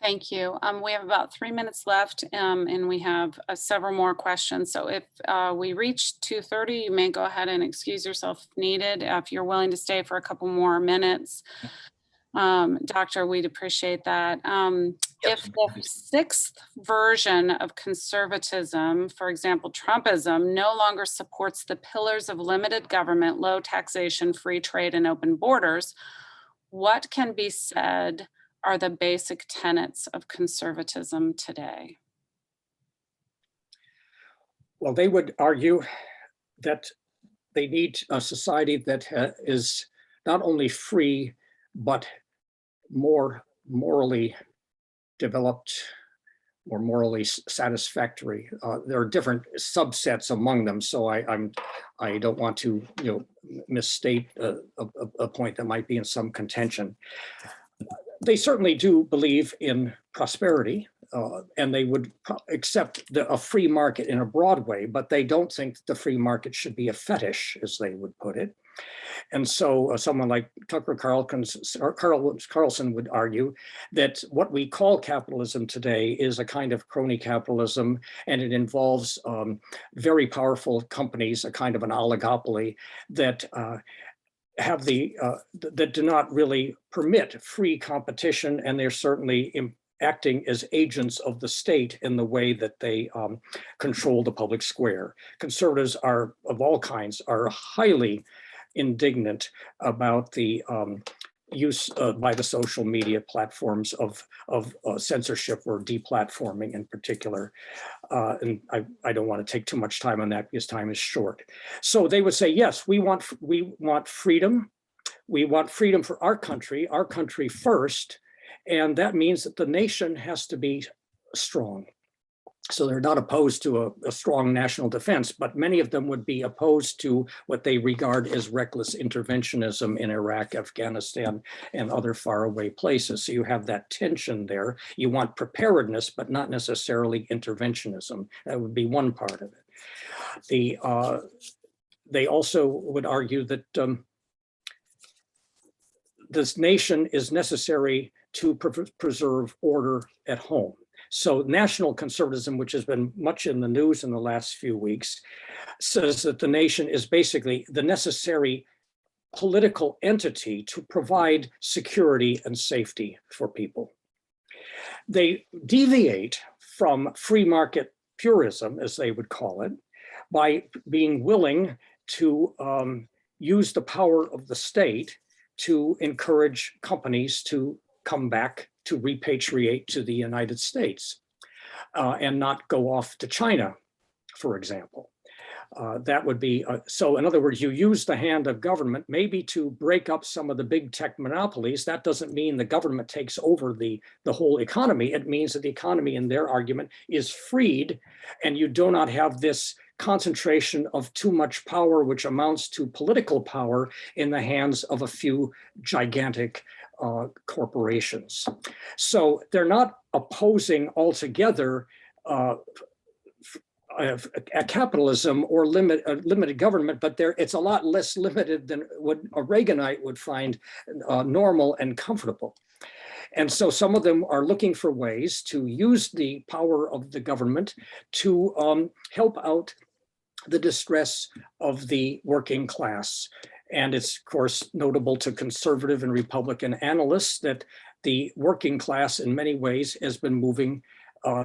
Thank you. We have about 3 minutes left, and we have several more questions. So if we reach 2:30, you may go ahead and excuse yourself if needed. If you're willing to stay for a couple more minutes, Doctor, we'd appreciate that. If the sixth version of conservatism, for example, Trumpism, no longer supports the pillars of limited government, low taxation, free trade, and open borders, what can be said are the basic tenets of conservatism today? Well, they would argue that they need a society that is not only free, but more morally developed, more morally satisfactory. There are different subsets among them, so I don't want to misstate a point that might be in some contention. They certainly do believe in prosperity, and they would accept a free market in a broad way, but they don't think the free market should be a fetish, as they would put it. And so someone like Tucker Carlson would argue that what we call capitalism today is a kind of crony capitalism, and it involves very powerful companies, a kind of an oligopoly that have that do not really permit free competition, and they're certainly acting as agents of the state in the way that they control the public square. Conservatives of all kinds are highly indignant about the use by the social media platforms of censorship or deplatforming in particular. And I don't want to take too much time on that because time is short. So they would say, yes, we want freedom. We want freedom for our country first. And that means that the nation has to be strong. So they're not opposed to a strong national defense, but many of them would be opposed to what they regard as reckless interventionism in Iraq, Afghanistan, and other faraway places. So you have that tension there. You want preparedness, but not necessarily interventionism. That would be one part of it. They also would argue that this nation is necessary to preserve order at home. So national conservatism, which has been much in the news in the last few weeks, says that the nation is basically the necessary political entity to provide security and safety for people. They deviate from free market purism, as they would call it, by being willing to use the power of the state to encourage companies to come back to repatriate to the United States and not go off to China, for example. That would be, so in other words, you use the hand of government maybe to break up some of the big tech monopolies. That doesn't mean the government takes over the whole economy. It means that the economy, in their argument, is freed, and you do not have this concentration of too much power, which amounts to political power in the hands of a few gigantic corporations. So they're not opposing altogether capitalism or limited government, but it's a lot less limited than what a Reaganite would find normal and comfortable. And so some of them are looking for ways to use the power of the government to help out the distress of the working class. And it's, of course, notable to conservative and Republican analysts that the working class in many ways has been moving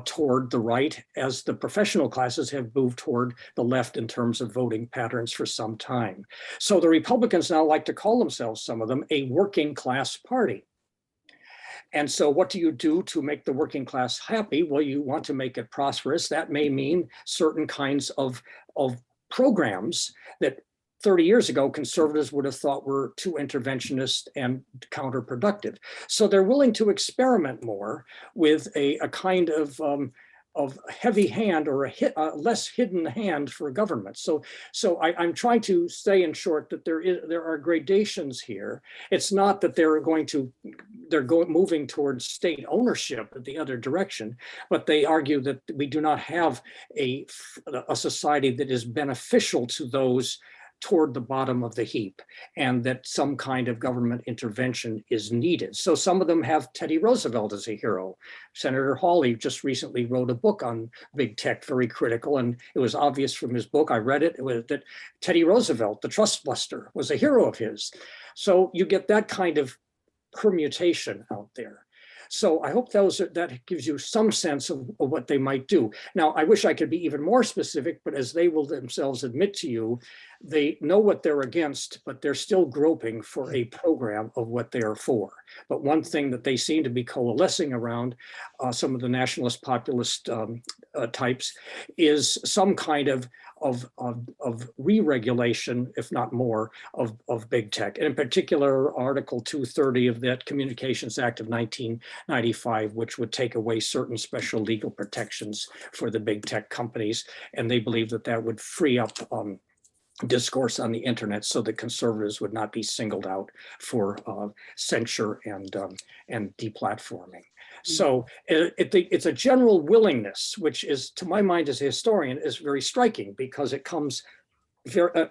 toward the right, as the professional classes have moved toward the left in terms of voting patterns for some time. So the Republicans now like to call themselves, some of them, a working class party. And so what do you do to make the working class happy? Well, you want to make it prosperous. That may mean certain kinds of programs that 30 years ago, conservatives would have thought were too interventionist and counterproductive. So they're willing to experiment more with a kind of heavy hand or a less hidden hand for government. So I'm trying to say in short that there are gradations here. It's not that they're moving towards state ownership in the other direction, but they argue that we do not have a society that is beneficial to those toward the bottom of the heap, and that some kind of government intervention is needed. So some of them have Teddy Roosevelt as a hero. Senator Hawley just recently wrote a book on big tech, very critical, and it was obvious from his book, I read it, that Teddy Roosevelt, the trust buster, was a hero of his. So you get that kind of permutation out there. So I hope that gives you some sense of what they might do. Now, I wish I could be even more specific, but as they will themselves admit to you, they know what they're against, but they're still groping for a program of what they are for. But one thing that they seem to be coalescing around, some of the nationalist populist types, is some kind of re-regulation, if not more, of big tech. And in particular, Article 230 of that Communications Act of 1995, which would take away certain special legal protections for the big tech companies. And they believe that that would free up discourse on the internet so that conservatives would not be singled out for censure and deplatforming. So it's a general willingness, which is, to my mind as a historian, is very striking, because it comes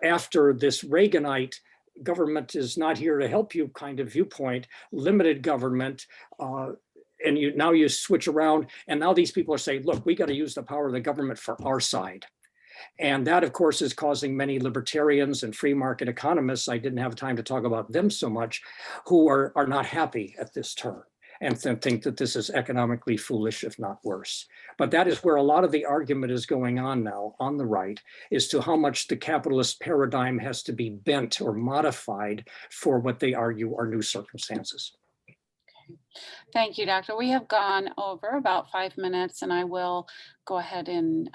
after this Reaganite government is not here to help you kind of viewpoint, limited government, and now you switch around, and now these people are saying, look, we got to use the power of the government for our side. And that, of course, is causing many libertarians and free market economists, I didn't have time to talk about them so much, who are not happy at this turn and think that this is economically foolish, if not worse. But that is where a lot of the argument is going on now on the right, as to how much the capitalist paradigm has to be bent or modified for what they argue are new circumstances. Thank you, Doctor. We have gone over about 5 minutes, and I will go ahead and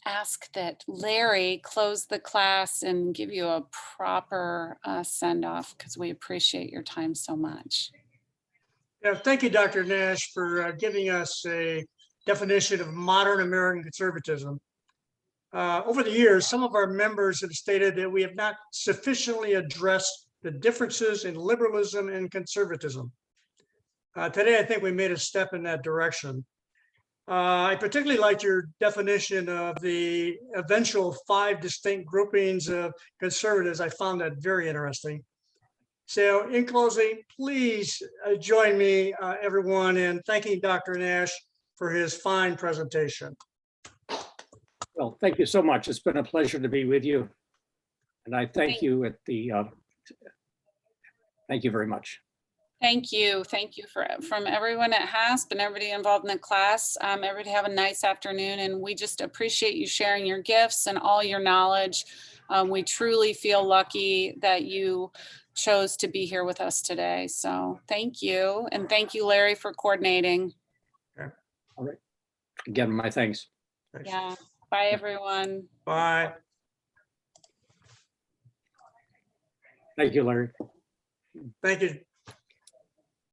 ask that Larry close the class and give you a proper send off, because we appreciate your time so much. Yeah, thank you, Dr. Nash, for giving us a definition of modern American conservatism. Over the years, some of our members have stated that we have not sufficiently addressed the differences in liberalism and conservatism. Today, I think we made a step in that direction. I particularly liked your definition of the eventual 5 distinct groupings of conservatives. I found that very interesting. So in closing, please join me, everyone, in thanking Dr. Nash for his fine presentation. Well, thank you so much. It's been a pleasure to be with you. And I thank you thank you very much. Thank you. Thank you from everyone at HASP and everybody involved in the class. Everybody have a nice afternoon, and we just appreciate you sharing your gifts and all your knowledge. We truly feel lucky that you chose to be here with us today. So thank you. And thank you, Larry, for coordinating. All right. Again, my thanks. Thanks. Yeah. Bye, everyone. Bye. Thank you, Larry. Thank you.